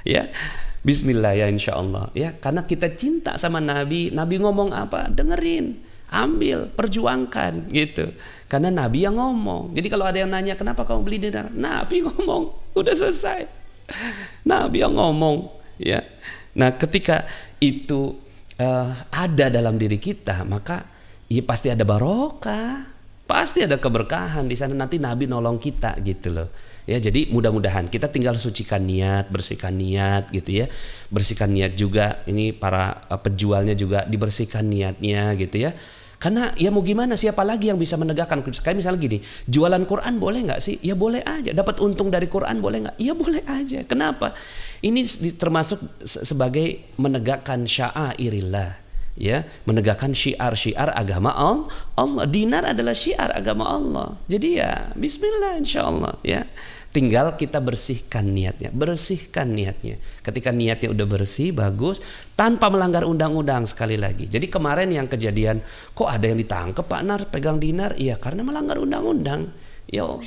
ya. Bismillah ya, insya Allah ya, karena kita cinta sama Nabi. Nabi ngomong apa, dengerin, ambil, perjuangkan gitu. Karena Nabi yang ngomong. Jadi kalau ada yang nanya kenapa kamu beli dinar, Nabi ngomong, udah selesai. Nabi yang ngomong ya. Nah, ketika itu ada dalam diri kita, maka ya pasti ada barokah, pasti ada keberkahan di sana. Nanti Nabi nolong kita gitu loh. Ya, jadi mudah-mudahan kita tinggal sucikan niat, bersihkan niat gitu ya. Bersihkan niat juga, ini para penjualnya juga dibersihkan niatnya gitu ya. Karena ya mau gimana, siapa lagi yang bisa menegakkan? Kayak misalnya gini, jualan Quran boleh nggak sih? Ya boleh aja. Dapat untung dari Quran boleh nggak? Ya boleh aja. Kenapa? Ini termasuk sebagai menegakkan sya'airillah, ya, menegakkan syiar-syiar agama Allah. Dinar adalah syiar agama Allah. Jadi ya bismillah insyaallah ya. Tinggal kita bersihkan niatnya. Ketika niatnya udah bersih, bagus, tanpa melanggar undang-undang sekali lagi. Jadi kemarin yang kejadian, kok ada yang ditangkap Pak Nar pegang dinar? Iya, karena melanggar undang-undang. Yo,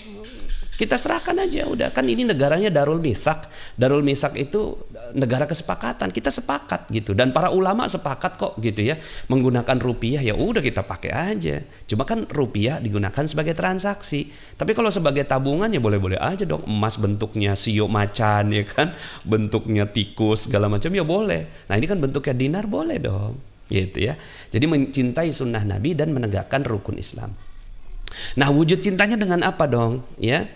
kita serahkan aja udah, kan ini negaranya Darul Mitsak. Darul Mitsak itu negara kesepakatan, kita sepakat gitu, dan para ulama sepakat kok gitu ya, menggunakan rupiah ya udah kita pakai aja. Cuma kan rupiah digunakan sebagai transaksi, tapi kalau sebagai tabungan ya boleh-boleh aja dong. Emas bentuknya sio macan ya kan, bentuknya tikus segala macam ya boleh. Nah ini kan bentuknya dinar, boleh dong gitu ya. Jadi mencintai sunnah Nabi dan menegakkan rukun Islam. Nah, wujud cintanya dengan apa dong? Ya,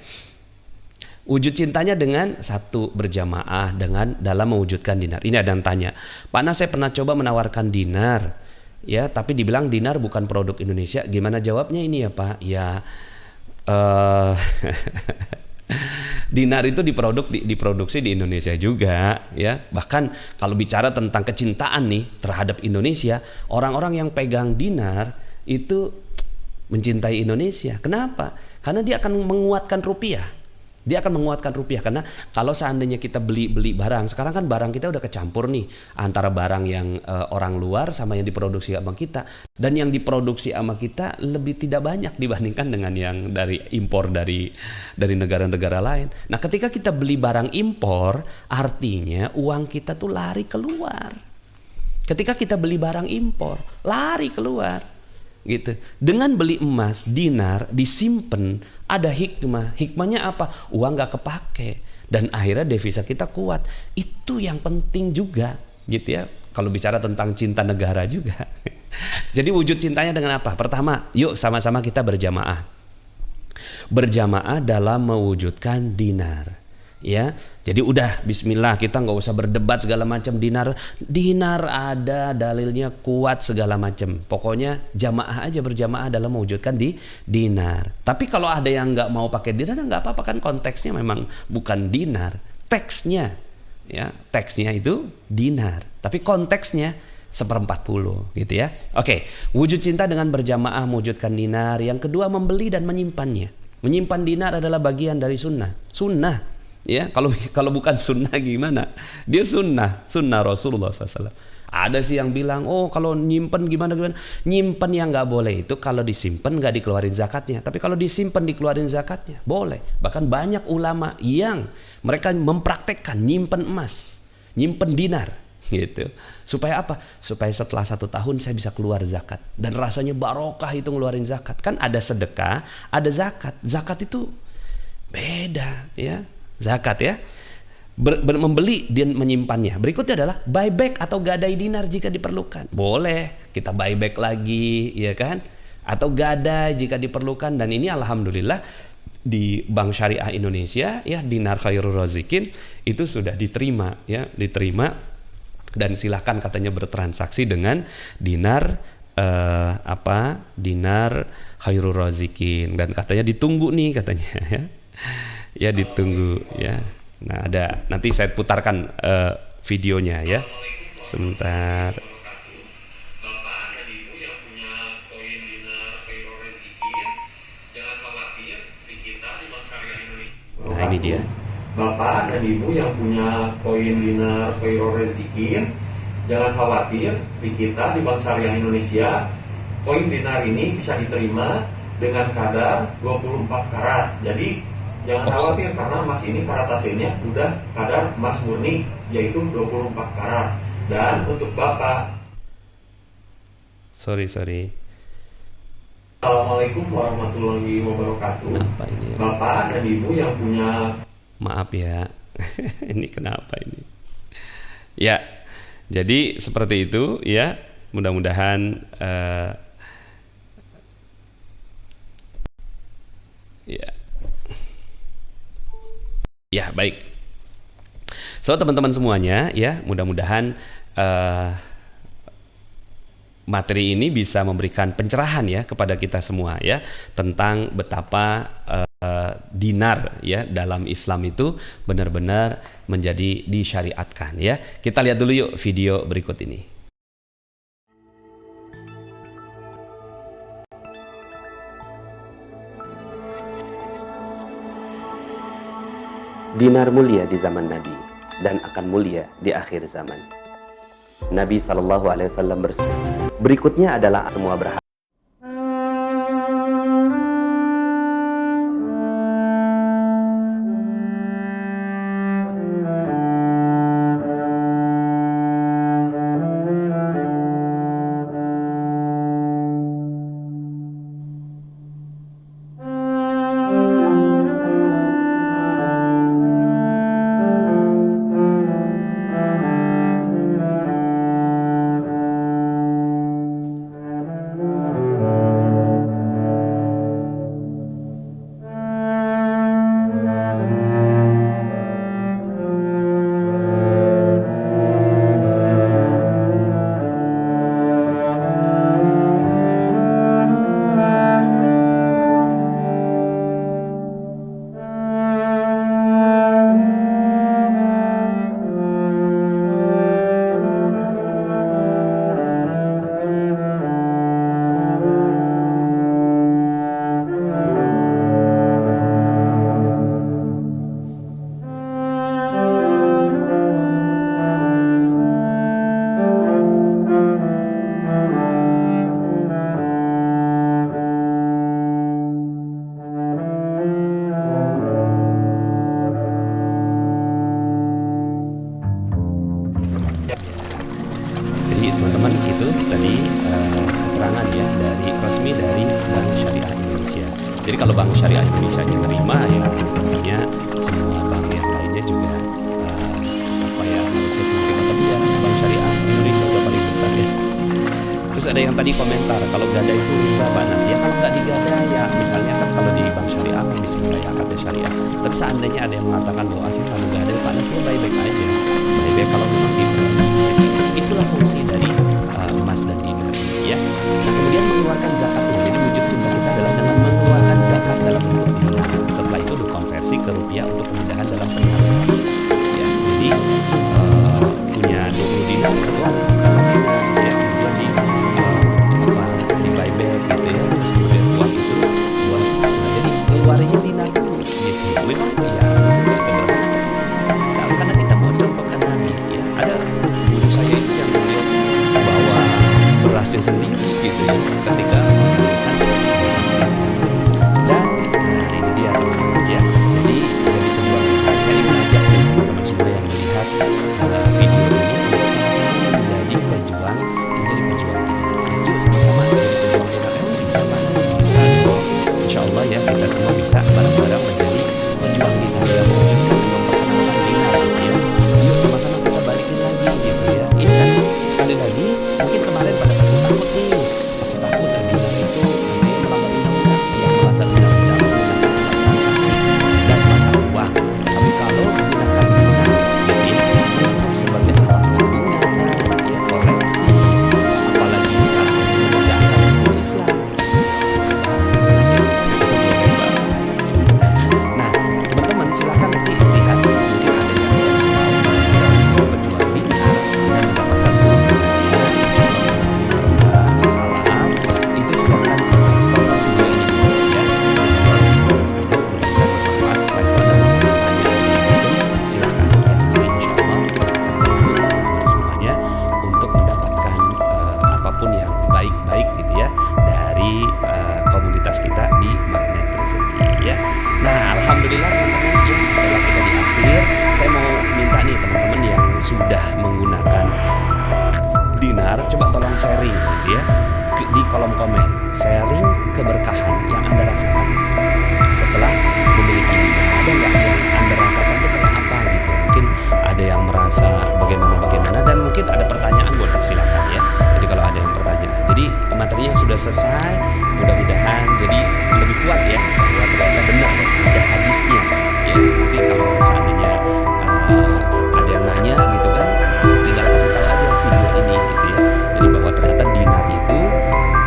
wujud cintanya dengan satu, berjamaah dengan dalam mewujudkan dinar. Ini ada yang tanya, Pak Nas, saya pernah coba menawarkan dinar, ya, tapi dibilang dinar bukan produk Indonesia. Gimana jawabnya ini ya Pak? Ya, dinar itu diproduksi di Indonesia juga, ya. Bahkan kalau bicara tentang kecintaan nih terhadap Indonesia, orang-orang yang pegang dinar itu mencintai Indonesia. Kenapa? Karena dia akan menguatkan rupiah. Karena kalau seandainya kita beli barang, sekarang kan barang kita udah kecampur nih antara barang yang orang luar sama yang diproduksi sama kita, dan yang diproduksi sama kita lebih tidak banyak dibandingkan dengan yang dari impor dari negara-negara lain. Nah, ketika kita beli barang impor, artinya uang kita tuh lari keluar. Ketika kita beli barang impor, lari keluar. gitu. Dengan beli emas dinar disimpan ada hikmah. Hikmahnya apa? Uang nggak kepake dan akhirnya devisa kita kuat. Itu yang penting juga gitu ya. Kalau bicara tentang cinta negara juga. Jadi wujud cintanya dengan apa? Pertama, yuk sama-sama kita berjamaah. Berjamaah dalam mewujudkan dinar. Ya, jadi udah Bismillah, kita nggak usah berdebat segala macam. Dinar ada dalilnya kuat segala macam. Pokoknya jamaah aja, berjamaah dalam mewujudkan di dinar. Tapi kalau ada yang nggak mau pakai dinar, nggak apa-apa, kan konteksnya memang bukan dinar, teksnya ya, teksnya itu dinar, tapi konteksnya 1/40 gitu ya. Oke, wujud cinta dengan berjamaah mewujudkan dinar. Yang kedua, membeli dan menyimpannya. Menyimpan dinar adalah bagian dari sunnah. Ya, kalau bukan sunnah gimana? Dia sunnah Rasulullah SAW. Ada sih yang bilang, oh kalau nyimpen gimana? Nyimpen yang nggak boleh itu kalau disimpan nggak dikeluarin zakatnya. Tapi kalau disimpan dikeluarin zakatnya, boleh. Bahkan banyak ulama yang mereka mempraktekkan nyimpen emas, nyimpen dinar, gitu. Supaya apa? Supaya setelah 1 tahun saya bisa keluar zakat. Dan rasanya barokah itu ngeluarin zakat. Kan ada sedekah, ada zakat. Zakat itu beda ya. Zakat ya, membeli dan menyimpannya. Berikutnya adalah buyback atau gadai dinar jika diperlukan. Boleh kita buyback lagi, ya kan? Atau gadai jika diperlukan. Dan ini alhamdulillah di Bank Syariah Indonesia ya, dinar khairul razikin itu sudah diterima ya, diterima. Dan silahkan katanya bertransaksi dengan dinar dinar khairul razikin, dan katanya ditunggu nih katanya ya. Ya ditunggu ya. Nah ada, nanti saya putarkan videonya ya. Sebentar. Bapak dan Ibu yang punya koin dinar khairul rezekin, jangan khawatir, di kita di Bank Syariah Indonesia. Nah ini dia. Bapak dan Ibu yang punya koin dinar khairul rezekin, jangan khawatir, di kita di Bank Syariah Indonesia, koin dinar ini bisa diterima dengan kadar 24 karat. Jadi jangan khawatir karena emas ini karat hasilnya udah kadar emas murni, yaitu 24 karat. Dan untuk Bapak, Sorry. Assalamualaikum warahmatullahi wabarakatuh. Kenapa ini ya? Bapak dan Ibu yang punya, Maaf ya. Ini kenapa ini? Ya, jadi seperti itu ya. Mudah-mudahan ya baik. So teman-teman semuanya ya, mudah-mudahan materi ini bisa memberikan pencerahan ya kepada kita semua ya, tentang betapa dinar ya dalam Islam itu benar-benar menjadi disyariatkan ya. Kita lihat dulu yuk video berikut ini. Dinar mulia di zaman Nabi dan akan mulia di akhir zaman. Nabi SAW bersabda, berikutnya adalah semua berharga. resmi dari Bank Syariah Indonesia. Jadi kalau Bank Syariah Indonesia terima, ya tentunya semua bank yang lainnya juga harusnya semakin tapi ya Bank Syariah Indonesia udah paling besar ya. Terus ada yang tadi komentar, kalau gada itu riba Pak Nas. Ya kalau nggak digada ya, misalnya kan kalau di Bank Syariah Bismillah ya kata syariah. Tapi seandainya ada yang mengatakan bahwa asli kalau nggak ada Pak Nas ya baik-baik aja. Baik-baik kalau memang riba. Itulah fungsi dari emas dan dinar ya. Nah kemudian mengeluarkan zakatnya. Jadi wujud cinta kita adalah dengan mengeluarkan zakat dalam bentuk dinar. Setelah itu dikonversi ke rupiah untuk kemudahan dalam penyaluran. Ya, jadi punya 20 dinar keluar sekarang dinar ya, kemudian di buyback gitu ya, terus kemudian uang itu buat jadi keluarnya dinar dulu gitu. Memang ya sederhana karena kita mau contohkan Nabi ya. Ada guru saya itu yang beliau bawa berasnya sendiri gitu ya ketika memberikan dan ini dia teman-teman ya. Jadi pejuang saya ingin ajak teman-teman semua yang melihat video ini untuk sama-sama menjadi pejuang dinar. Yuk sama-sama menjadi pejuang dinar. Bisa Mas, bisa kok. Insya Allah ya kita semua bisa bareng-bareng menjadi pejuang dinar yang mewujudkan memperkenalkan dinar gitu ya. Yuk sama-sama kita balikin lagi gitu ya. Ini kan sekali lagi mungkin kemarin pada takut nih, takut dinar itu nanti melanggar undang-undang, yang melanggar undang-undang menggunakan transaksi dan mata uang. Tapi kalau menggunakan dinar untuk sebagai alat tabungan ya, koleksi, apalagi sekarang menegakkan hukum Islam. Nah teman-teman silakan nanti lihat mungkin ada yang pejuang dinar dan mendapatkan keuntungannya alam itu silakan tonton video ini dulu ya. Untuk bermanfaat setelah itu ada macam silakan ya. Insya Allah teman-teman semuanya untuk mendapatkan apapun yang baik-baik gitu ya dari komunitas kita di Magnet Rezeki ya. Nah alhamdulillah teman-teman ya, sampailah kita di akhir. Saya mau minta nih teman-teman yang sudah menggunakan dinar, coba tolong sharing gitu ya di kolom komen, sharing keberkahan yang Anda rasakan setelah memiliki dinar. Ada nggak yang Anda rasakan tuh kayak apa gitu? Mungkin ada yang merasa bagaimana dan mungkin ada pertanyaan, boleh silakan ya. Jadi kalau ada yang pertanyaan, jadi materinya sudah selesai, mudah-mudahan jadi lebih kuat ya bahwa ternyata benar ada hadisnya ya. Nanti kalau seandainya ada yang nanya gitu kan, tinggal kasih tahu aja video ini gitu ya. Jadi bahwa ternyata dinar itu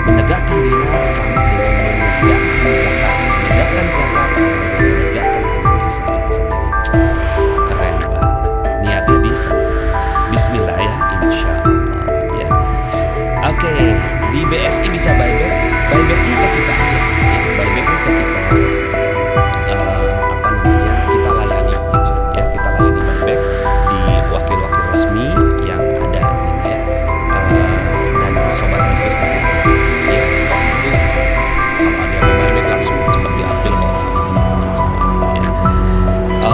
menegakkan dinar sama dengan menegakkan zakat. Menegakkan zakat sama dengan menegakkan agama Islam itu sendiri. Keren banget. Niatnya Bismillah ya, insya Allah ya. Oke, di BSI bisa buyback. Buybacknya ke kita aja ya. Buybacknya ke kita. Kita layani gitu ya. Kita layani buyback di wakil-wakil resmi yang ada gitu ya. Dan sobat bisnis Magnet Rezeki ya. Wah itu kalau ada yang mau buyback langsung cepat diambil kok sama teman-teman semua ya.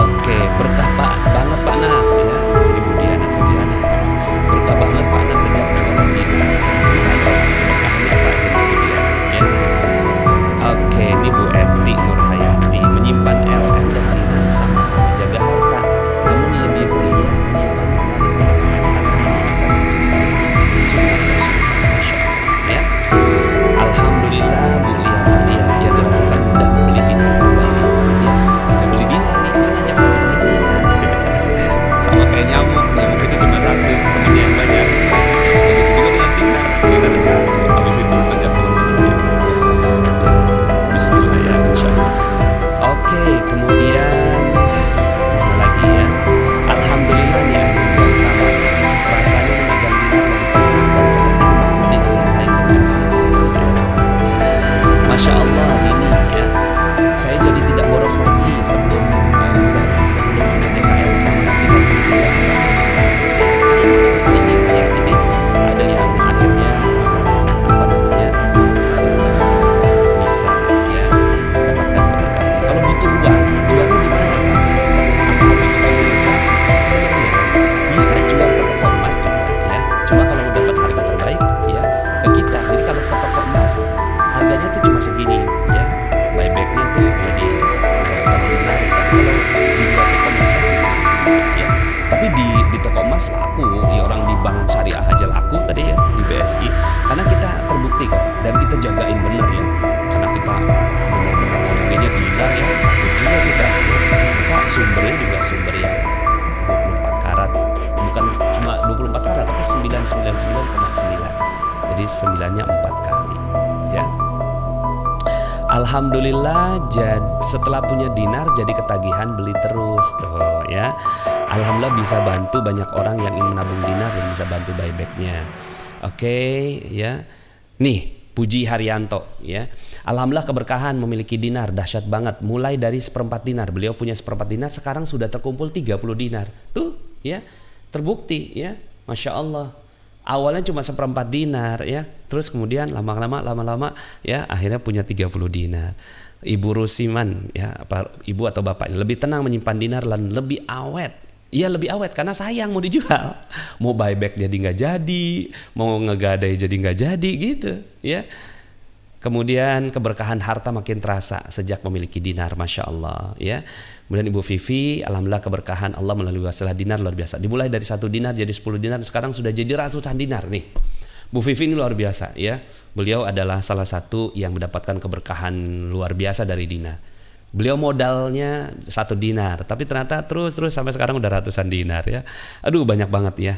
Oke, berkah banget Pak Nas ya. Ini Budiana Sudiana. Berkah banget Pak Nas sejak jualan dinar. Cerita dong keberkahannya apa aja Bu Budiana ya. Oke, ini Bu Eti Nurhayati, menyimpan LN dan dinar sama-sama jaga harta, namun lebih mulia menyimpan dinar daripada karena diniatkan mencintai sunnah Rasulullah. Masya Allah ya. Alhamdulillah Bu Lia Mardia yang dirasakan mudah membeli dinar kembali. Yes, membeli dinar nih dan ajak teman-temannya. Sama kayak nyamuk itu cuma satu, temennya yang banyak. Begitu juga dengan dinar satu, habis itu ajak teman-temannya. Bismillah ya, insya Allah. Oke, kemudian mana lagi ya? Alhamdulillah nih yang utama rasanya memegang dinar lebih tenang dan seperti memakan dinar yang lain terlebih. Masya Allah Dini ya. Saya jadi tidak boros lagi sebelum DKM, tinggal sedikit lagi Pak. Ini ya, jadi ada yang akhirnya bisa ya mendapatkan keberkahannya. Kalau butuh uang, jualnya di mana Pak? Apa harus ke komunitas? Sebenarnya bisa jual ke toko emas juga ya. Cuma kalau mau dapat harga terbaik ya ke kita. Jadi kalau ke toko emas harganya tuh cuma segini ya, buybacknya tuh jadi nggak terlalu menarik. Tapi kalau dijual ke komunitas bisa lebih tinggi ya. Tapi di toko emas laku, ya orang di bank syariah aja laku tadi ya, di BSI, karena kita terbukti kok dan kita jagain bener ya, karena kita benar-benar ngomonginnya dinar ya, takut juga kita ya. Maka sumbernya juga sumber yang 24 karat, bukan cuma 24 karat tapi 999,9, jadi 9-nya 4 kali ya. Alhamdulillah, setelah punya dinar jadi ketagihan beli terus tuh ya. Alhamdulillah bisa bantu banyak orang yang ingin menabung dinar dan bisa bantu buybacknya. Oke ya. Nih Puji Haryanto ya. Alhamdulillah keberkahan memiliki dinar, dahsyat banget. Mulai dari 1/4 dinar, beliau punya 1/4 dinar, sekarang sudah terkumpul 30 dinar. Tuh ya, terbukti ya, Masya Allah. Awalnya cuma 1/4 dinar ya, terus kemudian lama-lama ya akhirnya punya 30 dinar. Ibu Rusiman ya, apa ibu atau bapak lebih tenang menyimpan dinar dan lebih awet. Iya lebih awet karena sayang mau dijual, mau buyback jadi nggak jadi, mau ngegadai jadi nggak jadi gitu ya. Kemudian keberkahan harta makin terasa sejak memiliki dinar, Masya Allah ya. Kemudian Ibu Vivi, alhamdulillah keberkahan Allah melalui wasilah dinar luar biasa. Dimulai dari 1 dinar jadi 10 dinar, sekarang sudah jadi ratusan dinar nih. Bu Vivi ini luar biasa ya. Beliau adalah salah satu yang mendapatkan keberkahan luar biasa dari dinar. Beliau modalnya 1 dinar, tapi ternyata terus sampai sekarang udah ratusan dinar ya. Aduh banyak banget ya.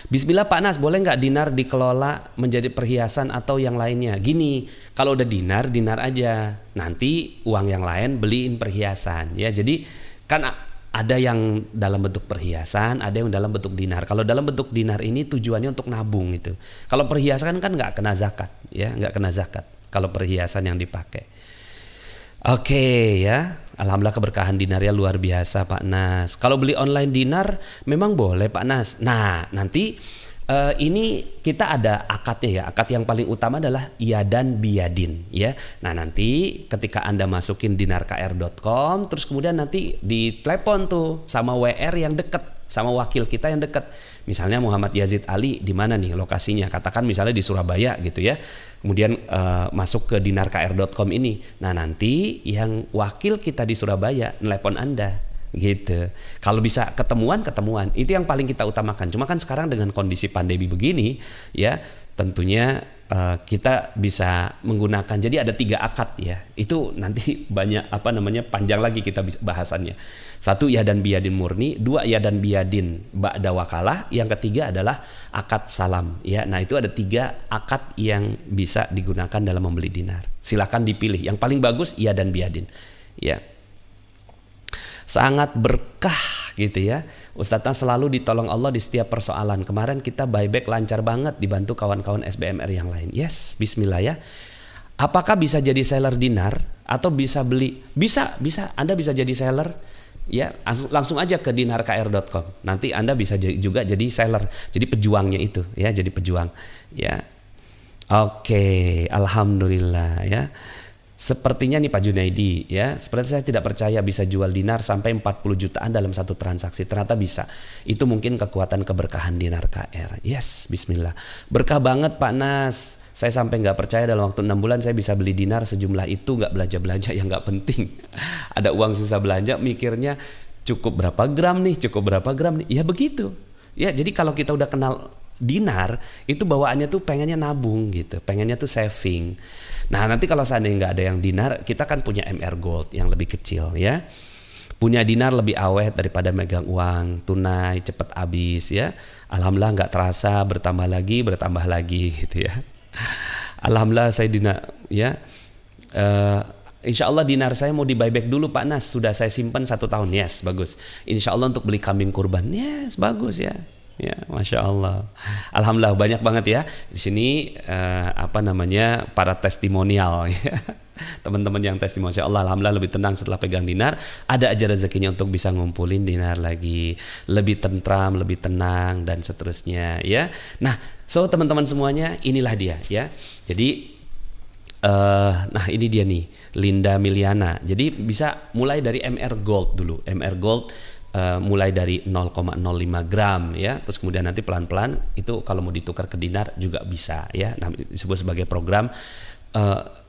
Bismillah Pak Nas, boleh nggak dinar dikelola menjadi perhiasan atau yang lainnya? Gini, kalau udah dinar aja. Nanti uang yang lain beliin perhiasan ya. Jadi kan ada yang dalam bentuk perhiasan, ada yang dalam bentuk dinar. Kalau dalam bentuk dinar ini tujuannya untuk nabung itu. Kalau perhiasan kan nggak kena zakat ya, nggak kena zakat kalau perhiasan yang dipakai. Oke ya, alhamdulillah keberkahan dinarnya luar biasa Pak Nas. Kalau beli online dinar memang boleh Pak Nas. Nah nanti ini kita ada akadnya ya. Akad yang paling utama adalah iadan biyadin ya. Nah nanti ketika Anda masukin dinarkr.com, terus kemudian nanti ditelepon tuh sama WR yang deket, sama wakil kita yang deket. Misalnya Muhammad Yazid Ali di mana nih lokasinya? Katakan misalnya di Surabaya gitu ya. Kemudian masuk ke dinarkr.com ini. Nah nanti yang wakil kita di Surabaya nelpon Anda gitu. Kalau bisa ketemuan, itu yang paling kita utamakan. Cuma kan sekarang dengan kondisi pandemi begini ya, tentunya kita bisa menggunakan, jadi ada 3 akad ya. Itu nanti banyak panjang lagi kita bahasannya. 1 iadan biyadin murni, 2 iadan biyadin ba'da wakalah, yang ketiga adalah akad salam ya. Nah itu ada 3 akad yang bisa digunakan dalam membeli dinar. Silakan dipilih yang paling bagus iadan biyadin ya. Sangat berkah gitu ya. Ustadznya selalu ditolong Allah di setiap persoalan. Kemarin kita buyback lancar banget, dibantu kawan-kawan SBMR yang lain. Yes, bismillah ya. Apakah bisa jadi seller dinar atau bisa beli? Bisa. Anda bisa jadi seller ya, langsung aja ke dinarkr.com. Nanti Anda bisa juga jadi seller, jadi pejuangnya itu ya, jadi pejuang ya. Oke, alhamdulillah ya. Sepertinya nih Pak Junaidi ya, seperti saya tidak percaya bisa jual dinar sampai 40 jutaan dalam satu transaksi. Ternyata bisa. Itu mungkin kekuatan keberkahan dinar KR. Yes, bismillah. Berkah banget Pak Nas. Saya sampai nggak percaya dalam waktu 6 bulan saya bisa beli dinar sejumlah itu, nggak belanja yang nggak penting. Ada uang sisa belanja, mikirnya cukup berapa gram nih. Ya begitu. Ya jadi kalau kita udah kenal dinar, itu bawaannya tuh pengennya nabung gitu, pengennya tuh saving. Nah nanti kalau seandainya nggak ada yang dinar, kita kan punya MR Gold yang lebih kecil ya. Punya dinar lebih awet daripada megang uang tunai cepet habis ya. Alhamdulillah nggak terasa bertambah lagi gitu ya. Alhamdulillah saya dinar ya. Insya Allah dinar saya mau di buyback dulu Pak Nas, sudah saya simpan 1 tahun. Yes, bagus. Insya Allah untuk beli kambing kurban. Yes, bagus ya. Ya, Masya Allah. Alhamdulillah banyak banget ya di sini para testimonial ya. Teman-teman yang testimonial, Allah alhamdulillah lebih tenang setelah pegang dinar. Ada aja rezekinya untuk bisa ngumpulin dinar lagi, lebih tentram, lebih tenang dan seterusnya ya. Nah, so teman-teman semuanya inilah dia ya. Jadi nah ini dia nih Linda Miliana. Jadi bisa mulai dari MR Gold dulu. MR Gold mulai dari 0,05 gram ya, terus kemudian nanti pelan-pelan itu kalau mau ditukar ke dinar juga bisa ya. Nah, disebut sebagai program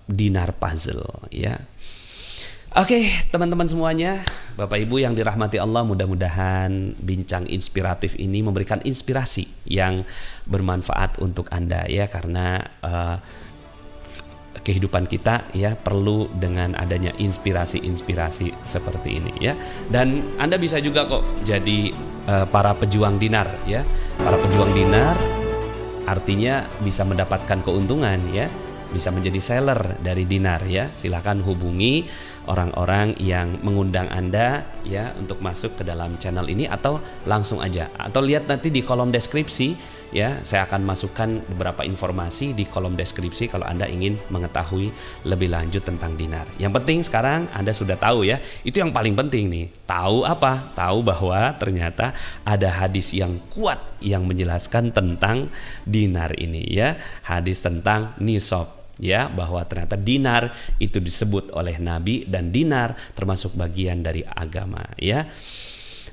dinar puzzle ya. Oke, teman-teman semuanya, Bapak Ibu yang dirahmati Allah, mudah-mudahan bincang inspiratif ini memberikan inspirasi yang bermanfaat untuk Anda ya, karena kehidupan kita ya perlu dengan adanya inspirasi-inspirasi seperti ini ya. Dan Anda bisa juga kok jadi para pejuang dinar ya. Para pejuang dinar artinya bisa mendapatkan keuntungan ya, bisa menjadi seller dari dinar ya. Silahkan hubungi orang-orang yang mengundang Anda ya untuk masuk ke dalam channel ini, atau langsung aja, atau lihat nanti di kolom deskripsi ya, saya akan masukkan beberapa informasi di kolom deskripsi kalau Anda ingin mengetahui lebih lanjut tentang dinar. Yang penting sekarang Anda sudah tahu ya, itu yang paling penting nih. Tahu apa? Tahu bahwa ternyata ada hadis yang kuat yang menjelaskan tentang dinar ini ya, hadis tentang nisab ya, bahwa ternyata dinar itu disebut oleh Nabi dan dinar termasuk bagian dari agama ya.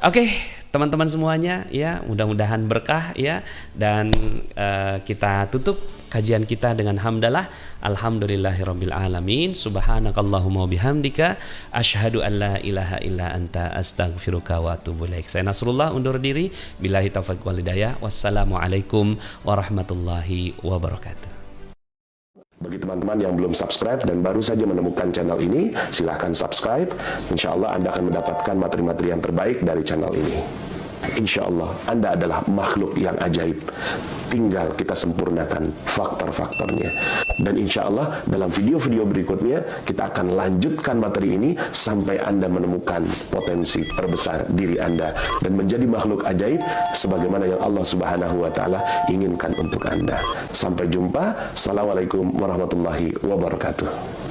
Oke, teman-teman semuanya ya, mudah-mudahan berkah ya, dan kita tutup kajian kita dengan hamdalah, alhamdulillahirabbil alamin, subhanakallahumma bihamdika asyhadu an la ilaha illa anta astaghfiruka wa atubu ilaik. Saya Nasrullah undur diri, billahi taufiq wal hidayah, wassalamualaikum warahmatullahi wabarakatuh. Bagi teman-teman yang belum subscribe dan baru saja menemukan channel ini, silahkan subscribe. Insya Allah Anda akan mendapatkan materi-materi yang terbaik dari channel ini. Insya Allah Anda adalah makhluk yang ajaib. Tinggal kita sempurnakan faktor-faktornya. Dan insya Allah dalam video-video berikutnya kita akan lanjutkan materi ini sampai Anda menemukan potensi terbesar diri Anda dan menjadi makhluk ajaib sebagaimana yang Allah Subhanahu wa Ta'ala inginkan untuk Anda. Sampai jumpa. Assalamualaikum warahmatullahi wabarakatuh.